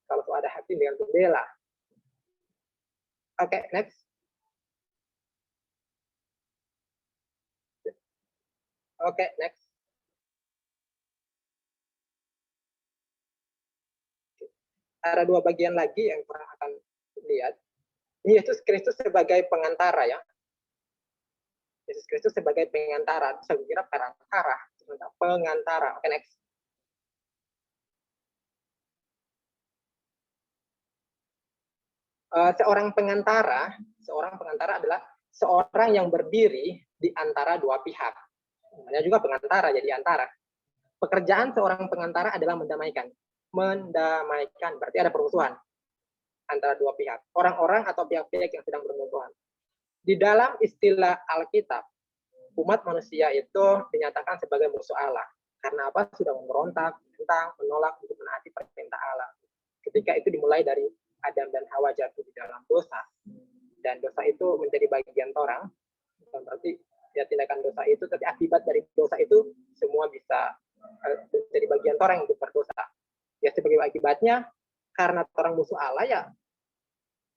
Kalau so ada hakim dengan pembela. Oke, next. Oke, next. Ada 2 bagian lagi yang kurang akan lihat. Ini Yesus Kristus sebagai pengantara ya. Yesus Kristus sebagai pengantara. Saya kira perantara, pengantara. Oke, next. Seorang pengantara adalah seorang yang berdiri di antara 2 pihak. Namanya juga pengantara, jadi antara. Pekerjaan seorang pengantara adalah mendamaikan. Mendamaikan, berarti ada permusuhan antara 2 pihak. Orang-orang atau pihak-pihak yang sedang bermusuhan. Di dalam istilah Alkitab, umat manusia itu dinyatakan sebagai musuh Allah. Karena apa? Sudah memberontak, menolak untuk menaati perintah Allah. Ketika itu dimulai dari Adam dan Hawa jatuh di dalam dosa. Dan dosa itu menjadi bagian orang. Berarti ya tindakan dosa itu, tapi akibat dari dosa itu semua bisa menjadi bagian orang yang berdosa. Ya sebagai akibatnya, karena orang musuh Allah ya,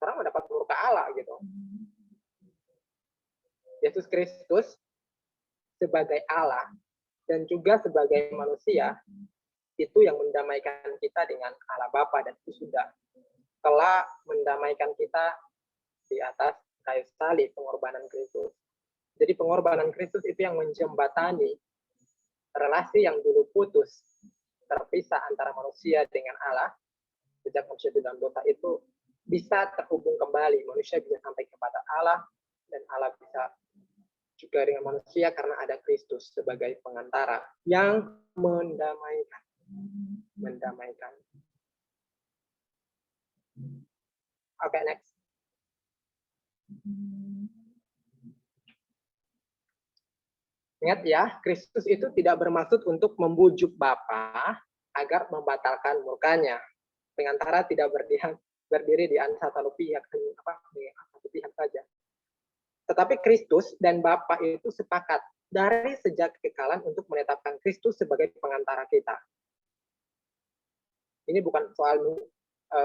orang mendapat murka Allah gitu. Yesus Kristus sebagai Allah dan juga sebagai manusia itu yang mendamaikan kita dengan Allah Bapa, dan itu sudah telah mendamaikan kita di atas kayu salib, pengorbanan Kristus. Jadi pengorbanan Kristus itu yang menjembatani relasi yang dulu putus, terpisah antara manusia dengan Allah. Sejak manusia dalam dosa itu bisa terhubung kembali, manusia bisa sampai kepada Allah, dan Allah bisa juga dengan manusia karena ada Kristus sebagai pengantara yang mendamaikan. Oke, next. Ingat ya, Kristus itu tidak bermaksud untuk membujuk Bapa agar membatalkan murkanya. Pengantara tidak berdiri di antara satu pihak saja. Tetapi Kristus dan Bapa itu sepakat dari sejak kekekalan untuk menetapkan Kristus sebagai pengantara kita. Ini bukan soal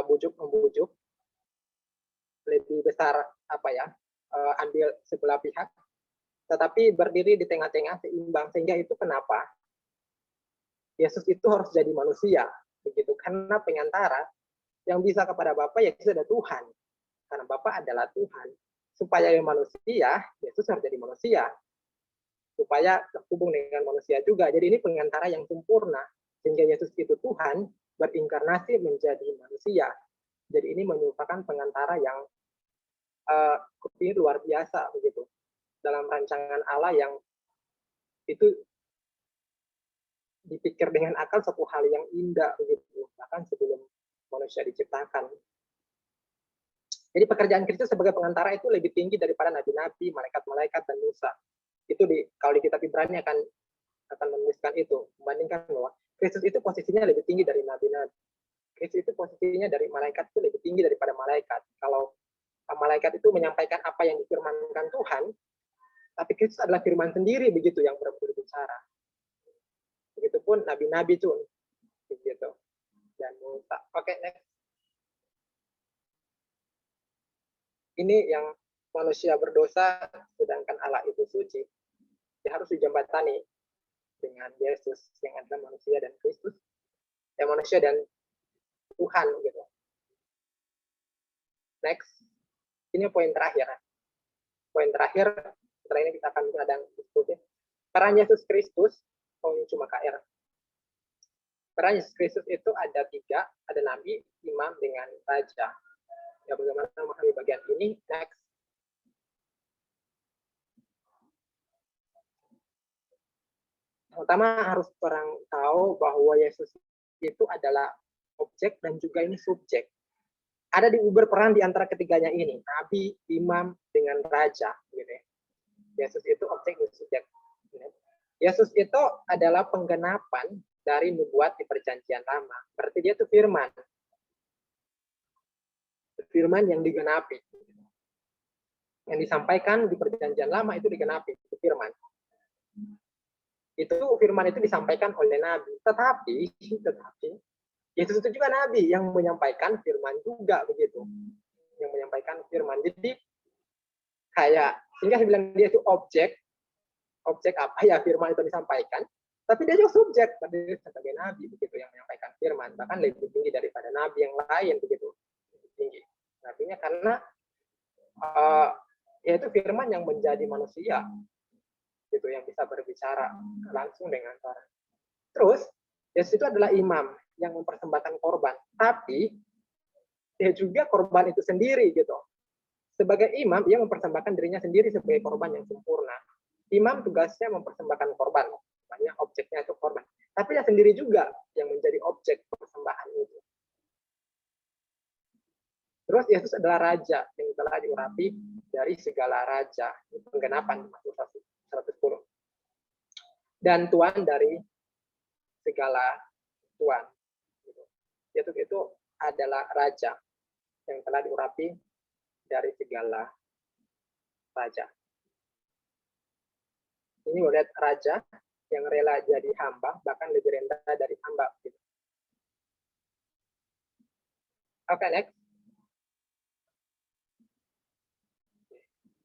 bujuk-membujuk, lebih besar ambil sebelah pihak, tetapi berdiri di tengah-tengah seimbang. Sehingga itu kenapa Yesus itu harus jadi manusia, begitu, karena pengantara yang bisa kepada Bapa ya Yesus ada Tuhan, karena Bapa adalah Tuhan. Supaya manusia, Yesus harus jadi manusia, supaya terhubung dengan manusia juga. Jadi ini pengantara yang sempurna, sehingga Yesus itu Tuhan berinkarnasi menjadi manusia. Jadi ini merupakan pengantara yang luar biasa begitu dalam rancangan Allah, yang itu dipikir dengan akal satu hal yang indah begitu, bahkan sebelum manusia diciptakan. Jadi pekerjaan Kristus sebagai pengantara itu lebih tinggi daripada nabi-nabi, malaikat-malaikat, dan Musa. Itu kalau di kitab Ibrani akan menuliskan itu, membandingkan bahwa Kristus itu posisinya lebih tinggi dari nabi-nabi. Kristus itu posisinya dari malaikat itu lebih tinggi daripada malaikat. Kalau malaikat itu menyampaikan apa yang difirmankan Tuhan, tapi Kristus adalah firman sendiri begitu yang berbicara. Begitupun nabi-nabi itu begitu. Dan Musa. Oke, next. Ini yang manusia berdosa, sedangkan Allah itu suci. Dia harus dijembatani dengan Yesus yang adalah manusia dan Kristus, yang manusia dan Tuhan gitu. Next. Ini poin terakhir. Poin terakhir, setelah ini kita akan ada diskusi. Peran Yesus Kristus, ini cuma KR. Peran Yesus Kristus itu ada 3, ada nabi, imam, dengan raja. Ya, bagaimana memahami bagian ini? Next. Pertama harus orang tahu bahwa Yesus itu adalah objek dan juga ini subjek. Ada berperan di antara ketiganya ini, nabi, imam, dengan raja. Gitu ya. Yesus itu objek dan subjek. Yesus itu adalah penggenapan dari nubuat di perjanjian lama. Berarti dia itu firman. Firman yang digenapi. Yang disampaikan di perjanjian lama itu digenapi, itu firman. Itu firman itu disampaikan oleh nabi. Tetapi Yesus itu juga nabi yang menyampaikan firman juga begitu. Yang menyampaikan firman. Jadi kayak sehingga saya bilang dia itu objek apa ya firman itu disampaikan, tapi dia juga subjek sebagai nabi begitu yang menyampaikan firman, bahkan lebih tinggi daripada nabi yang lain begitu. Lebih tinggi. Nabinya karena yaitu firman yang menjadi manusia gitu yang bisa berbicara langsung dengan orang. Terus Yesus itu adalah imam yang mempersembahkan korban, tapi dia juga korban itu sendiri gitu. Sebagai imam, dia mempersembahkan dirinya sendiri sebagai korban yang sempurna. Imam tugasnya mempersembahkan korban, banyak objeknya itu korban. Tapi dia sendiri juga yang menjadi objek persembahan itu. Terus Yesus adalah raja yang telah diurapi dari segala raja. Ini penggenapan Mazmur 110. Dan Tuhan dari segala Tuhan. Yesus itu adalah raja yang telah diurapi dari segala raja. Ini melihat raja yang rela jadi hamba, bahkan lebih rendah dari hamba. Oke, next.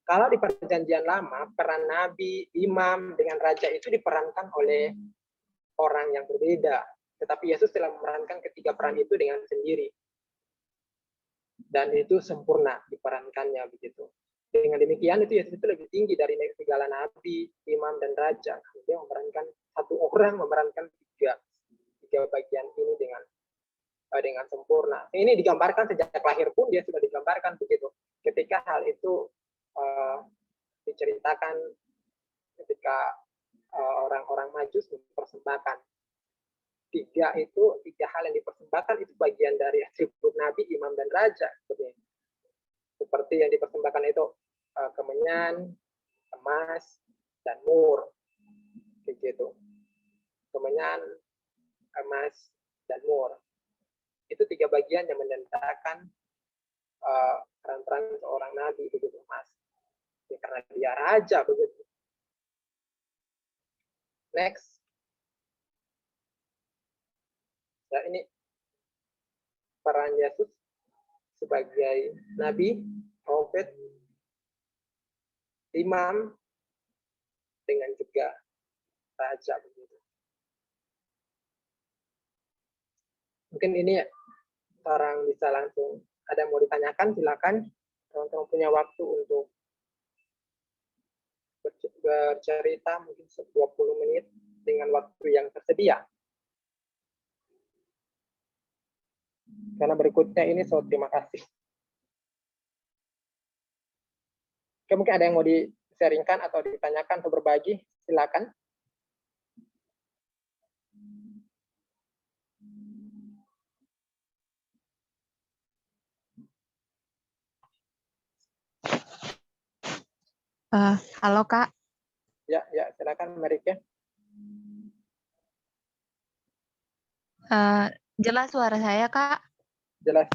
Kalau di perjanjian lama, peran nabi, imam, dengan raja itu diperankan oleh orang yang berbeda. Tetapi Yesus telah memerankan ketiga peran itu dengan sendiri. Dan itu sempurna diperankannya begitu. Dengan demikian itu Yesus itu lebih tinggi dari segala nabi, imam, dan raja. Dia memerankan satu orang, memerankan tiga bagian ini dengan sempurna. Ini digambarkan sejak lahir pun dia sudah digambarkan begitu. Ketika hal itu diceritakan ketika orang-orang Majus mempersembahkan tiga hal yang dipersembahkan itu bagian dari atribut nabi, imam, dan raja. Seperti yang dipersembahkan itu kemenyan, emas, dan mur, begitu. Kemenyan, emas, dan mur. Itu tiga bagian yang menandakan peran-peran seorang nabi begitu, mas. Ya, karena dia raja begitu. Next. Ya, ini peran Yesus sebagai nabi, prophet, imam, dengan juga raja begitu. Mungkin ini orang bisa langsung ada yang mau ditanyakan, silakan. Teman-teman punya waktu untuk bercerita mungkin 20 menit dengan waktu yang tersedia. Karena berikutnya ini, so terima kasih. Oke, mungkin ada yang mau di-sharingkan atau ditanyakan atau berbagi, silakan. Halo Kak. Ya, silakan Merike. Jelas suara saya Kak? Jelas.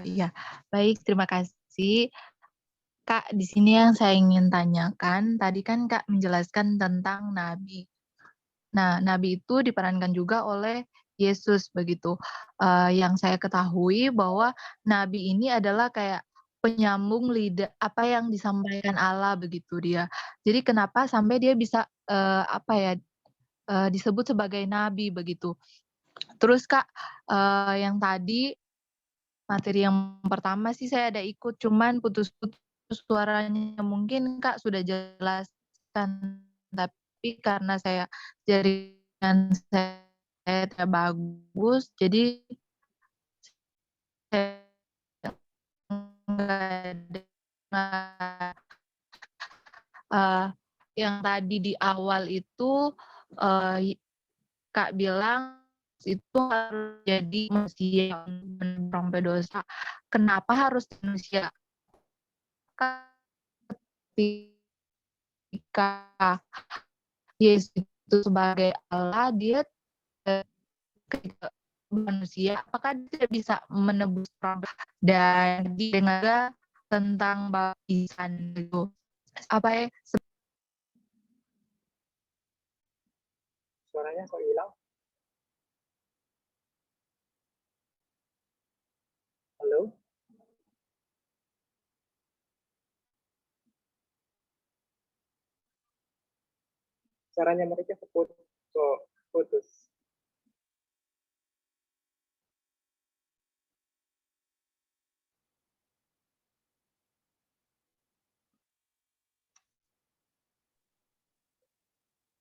Iya, baik, terima kasih. Kak, di sini yang saya ingin tanyakan, tadi kan Kak menjelaskan tentang nabi. Nah, nabi itu diperankan juga oleh Yesus begitu. Yang saya ketahui bahwa nabi ini adalah kayak penyambung lidah apa yang disampaikan Allah begitu dia. Jadi kenapa sampai dia bisa disebut sebagai nabi begitu. Terus Kak, yang tadi materi yang pertama sih saya ada ikut, cuman putus-putus suaranya. Mungkin Kak sudah jelaskan, tapi karena jaringan saya tidak bagus, jadi saya nggak dengar. yang tadi di awal itu Kak bilang itu harus jadi manusia yang sampai dosa. Kenapa harus manusia? Ketika Yesus itu sebagai Allah, dia ketika manusia, apakah dia tidak bisa menebus orang? Dan dengar tentang baptisan itu apa ya? Suaranya kok hilang? Halo? Suaranya mereka putus.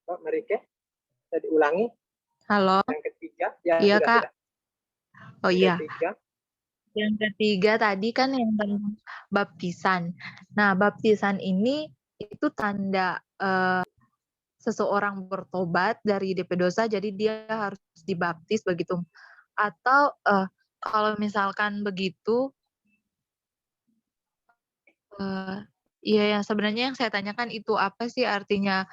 Oh, mereka bisa diulangi Halo, yang ketiga? Ya, iya sudah, Kak. sudah. Oh Yang iya, ketiga, yang ketiga tadi kan yang tentang baptisan. Nah, baptisan ini itu tanda seseorang bertobat dari DP dosa, jadi dia harus dibaptis begitu. Atau kalau misalkan begitu, iya yang sebenarnya yang saya tanyakan itu apa sih artinya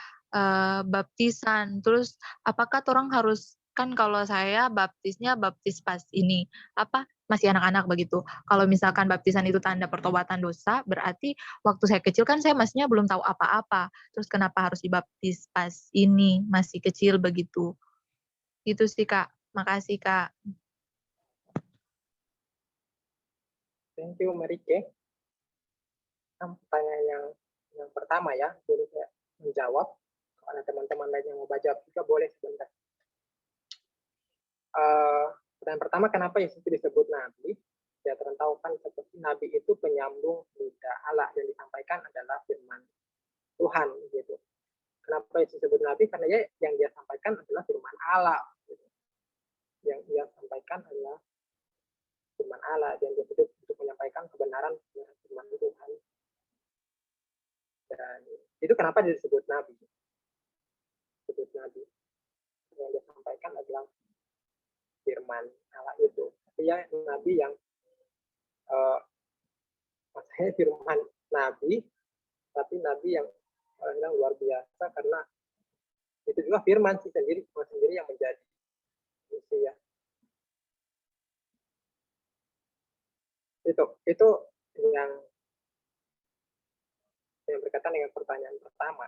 baptisan? Terus apakah orang harus kan kalau saya baptisnya baptis pas ini apa masih anak-anak begitu. Kalau misalkan baptisan itu tanda pertobatan dosa, berarti waktu saya kecil kan saya masihnya belum tahu apa-apa. Terus kenapa harus dibaptis pas ini masih kecil begitu? Itu sih Kak. Makasih Kak. thank you Merike. Pertanyaan yang pertama ya, jadi saya menjawab. Kalau ada teman-teman lain yang mau baca juga boleh sebentar. Pertanyaan pertama, kenapa Yesus disebut nabi? Ya tahu kan seperti nabi itu penyambung lidah Allah, yang disampaikan adalah firman Tuhan gitu. Kenapa Yesus disebut nabi? Karena yang dia sampaikan adalah firman Allah. Gitu. Yang dia sampaikan adalah firman Allah, dan dia hidup untuk menyampaikan kebenaran firman Tuhan. Dan itu kenapa dia disebut nabi? Disebut nabi. Yang dia sampaikan adalah firman Allah itu. Tapi ya nabi yang maksudnya firman nabi, tapi nabi yang orang luar biasa, karena itu juga firman sendiri yang menjadi manusia. Itu yang berkaitan dengan pertanyaan pertama.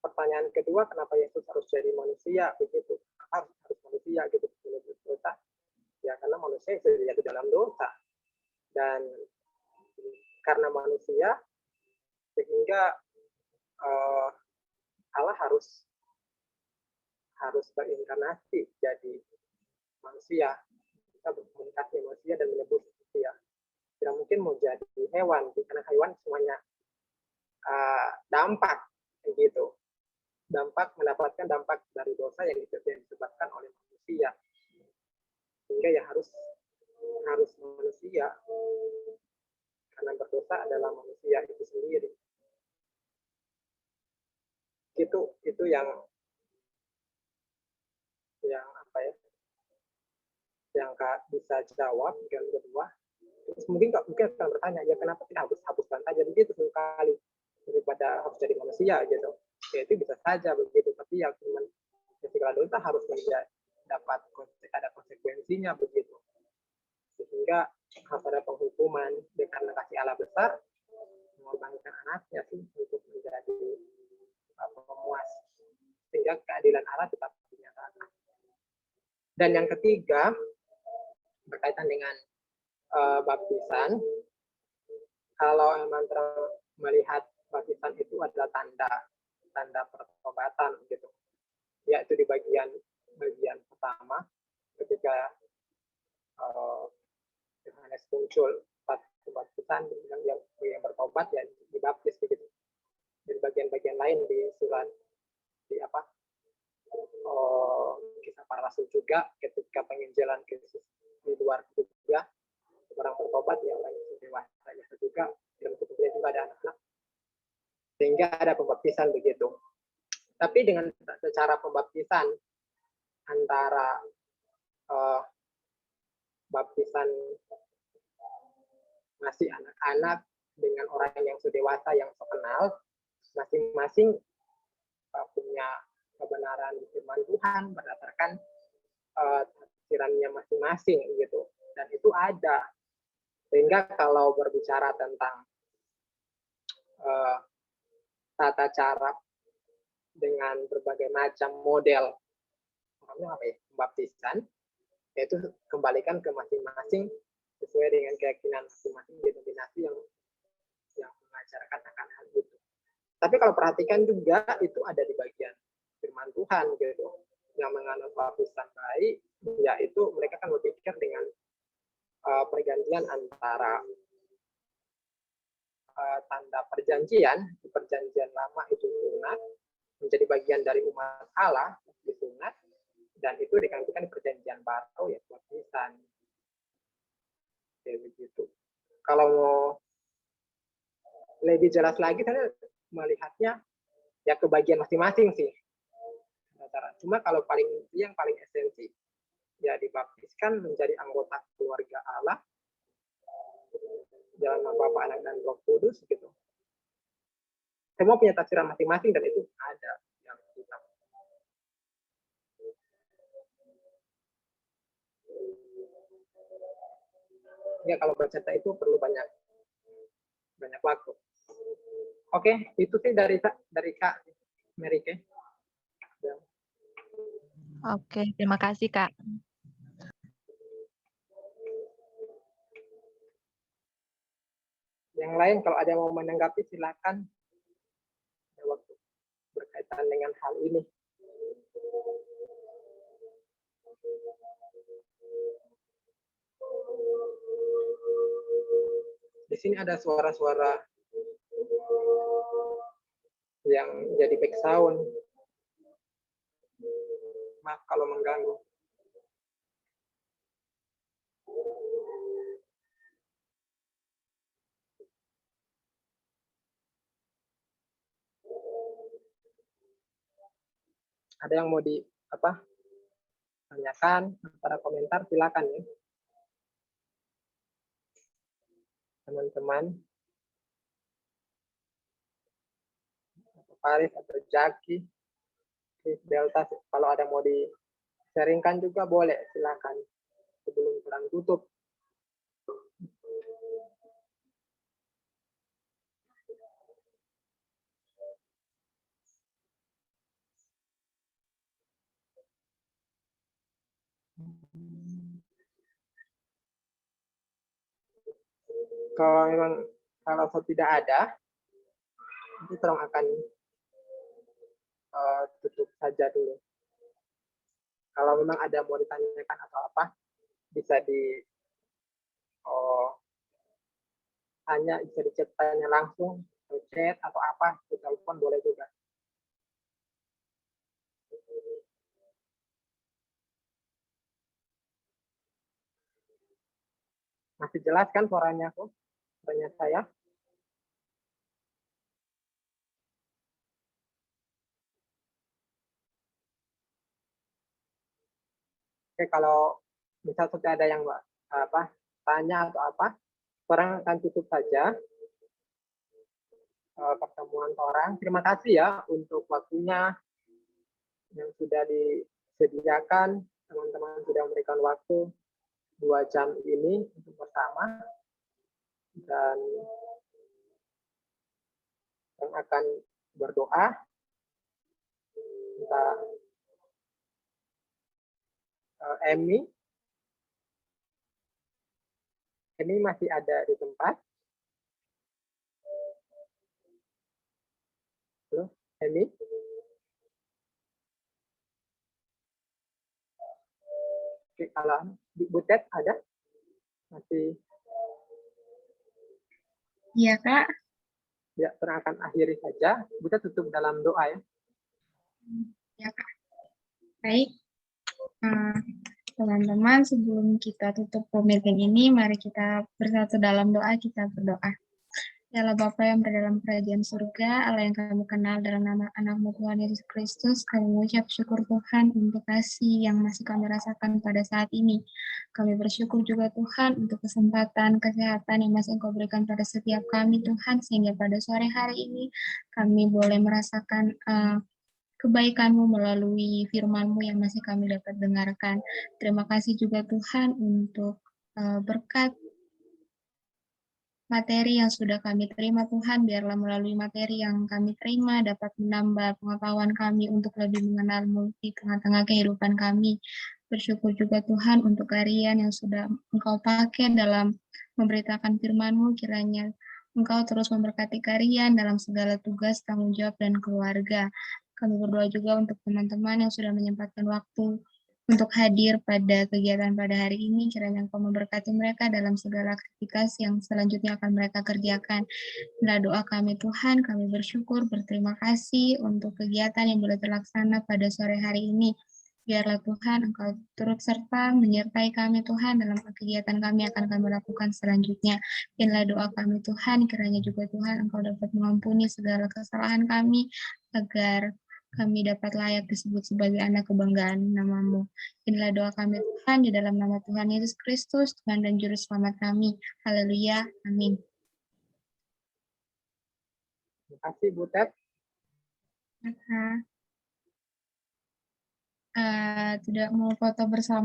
Pertanyaan kedua, kenapa Yesus harus jadi manusia begitu? Harus manusia gitu menebus dosa? Ya karena manusia sudah jatuh dalam dosa, dan karena manusia sehingga Allah harus berinkarnasi jadi manusia, kita berkomunikasi manusia dan menebus manusia. Tidak mungkin mau jadi hewan, karena hewan semuanya dampak gitu, mendapatkan dampak dari dosa yang disebabkan oleh manusia, sehingga ya harus manusia, karena berdosa adalah manusia itu sendiri. Itu yang apa ya, yang Kak bisa jawab. Yang kedua, terus mungkin akan bertanya, ya kenapa tidak hapuskan saja begitu sekali daripada harus jadi manusia gitu? Ya itu bisa saja begitu, tapi ya segala dosa harus dapat ada konsekuensinya begitu, sehingga harus ada penghukuman. Karena kasih Allah besar mengorbankan anaknya sih untuk menjadi pemuas, sehingga keadilan Allah tetap dinyatakan. Dan yang ketiga berkaitan dengan baptisan, kalau memang melihat baptisan itu adalah tanda pertobatan gitu, yaitu di bagian pertama ketika Yohanes muncul pas baptisan, yang bertobat ya dibaptis begitu. Di bagian-bagian lain di surat kisah para rasul juga, ketika penginjilan Kristus di luar juga orang bertobat ya, orang yang dewasa juga, dan kemudian juga ada anak-anak sehingga ada pembaptisan begitu. Tapi dengan secara pembaptisan antara baptisan masih anak-anak dengan orang yang sudah dewasa yang kenal, masing-masing punya kebenaran firman Tuhan berdasarkan tafsirannya masing-masing gitu. Dan itu ada. Sehingga kalau berbicara tentang tata cara dengan berbagai macam model pembaptisan, yaitu kembalikan ke masing-masing sesuai dengan keyakinan masing-masing denominasi yang mengajarkan akan hal itu. Tapi kalau perhatikan juga itu ada di bagian firman Tuhan gitu, yang menganut baptisan baik, yaitu mereka kan berpikir dengan pergantian antara tanda perjanjian, di perjanjian lama itu sunat, menjadi bagian dari umat Allah di sunat, dan itu digantikan di perjanjian baru ya baptisan. Kayak begitu. Kalau mau lebih jelas lagi, saya melihatnya ya ke bagian masing-masing sih. Cuma kalau yang paling esensi ya dibaptiskan menjadi anggota keluarga Allah dalam nama Bapa, Anak, dan Roh Kudus gitu. Semua punya tafsiran masing-masing dan itu ada yang kita. Ya kalau bercerita itu perlu banyak waktu. Oke, itu sih dari Kak Merike. Ya. Oke, terima kasih Kak. Yang lain kalau ada yang mau menanggapi silakan. Ada waktu berkaitan dengan hal ini. Di sini ada suara-suara yang jadi background. Maaf kalau mengganggu. Ada yang mau tanyakan pada komentar, silakan ya. Teman-teman. Paris atau Jaki, Delta, kalau ada mau di-sharingkan juga boleh, silakan. Sebelum kurang tutup. Kalau tidak ada, nanti tolong akan tutup saja dulu. Kalau memang ada mau ditanyakan atau apa, bisa bisa di chat tanya langsung, atau chat atau apa, di telepon boleh juga. Masih jelas kan suaranya aku? Suaranya saya? Oke, kalau misal sudah ada yang tanya atau apa, orang akan tutup saja pertemuan orang. Terima kasih ya untuk waktunya yang sudah disediakan. Teman-teman sudah memberikan waktu 2 jam ini untuk bersama, dan yang akan berdoa. Kita Emi masih ada di tempat. Halo, Emi. Oke, kalau Butet ada? Masih? Iya, Kak. Ya, akan akhiri saja. Butet tutup dalam doa ya. Ya, Kak. Baik. Teman-teman, sebelum kita tutup meeting ini, mari kita bersatu dalam doa, kita berdoa. Ya Allah Bapa yang berada dalam kerajaan surga, Allah yang kami kenal dalam nama anak-Mu Tuhan Yesus Kristus, kami mengucap syukur Tuhan untuk kasih yang masih kami rasakan pada saat ini. Kami bersyukur juga Tuhan untuk kesempatan, kesehatan yang masih Engkau berikan pada setiap kami Tuhan, sehingga pada sore hari ini kami boleh merasakan kebaikan-Mu melalui firman-Mu yang masih kami dapat dengarkan. Terima kasih juga Tuhan untuk berkat materi yang sudah kami terima Tuhan, biarlah melalui materi yang kami terima dapat menambah pengetahuan kami untuk lebih mengenal-Mu di tengah-tengah kehidupan kami. Bersyukur juga Tuhan untuk Rian yang sudah Engkau pakai dalam memberitakan firman-Mu, kiranya Engkau terus memberkati Rian dalam segala tugas, tanggung jawab, dan keluarga. Kami berdoa juga untuk teman-teman yang sudah menyempatkan waktu untuk hadir pada kegiatan pada hari ini, kiranya Engkau memberkati mereka dalam segala aktivitas yang selanjutnya akan mereka kerjakan. Inilah doa kami Tuhan, kami bersyukur, berterima kasih untuk kegiatan yang boleh terlaksana pada sore hari ini. Biarlah Tuhan Engkau turut serta menyertai kami Tuhan dalam kegiatan kami akan kami lakukan selanjutnya. Inilah doa kami Tuhan, kiranya juga Tuhan Engkau dapat mengampuni segala kesalahan kami, agar kami dapat layak disebut sebagai anak kebanggaan nama-Mu. Inilah doa kami Tuhan, di dalam nama Tuhan Yesus Kristus, Tuhan dan Juru Selamat kami. Haleluya. Amin. Terima kasih Bu Ted. Tidak mau foto bersama.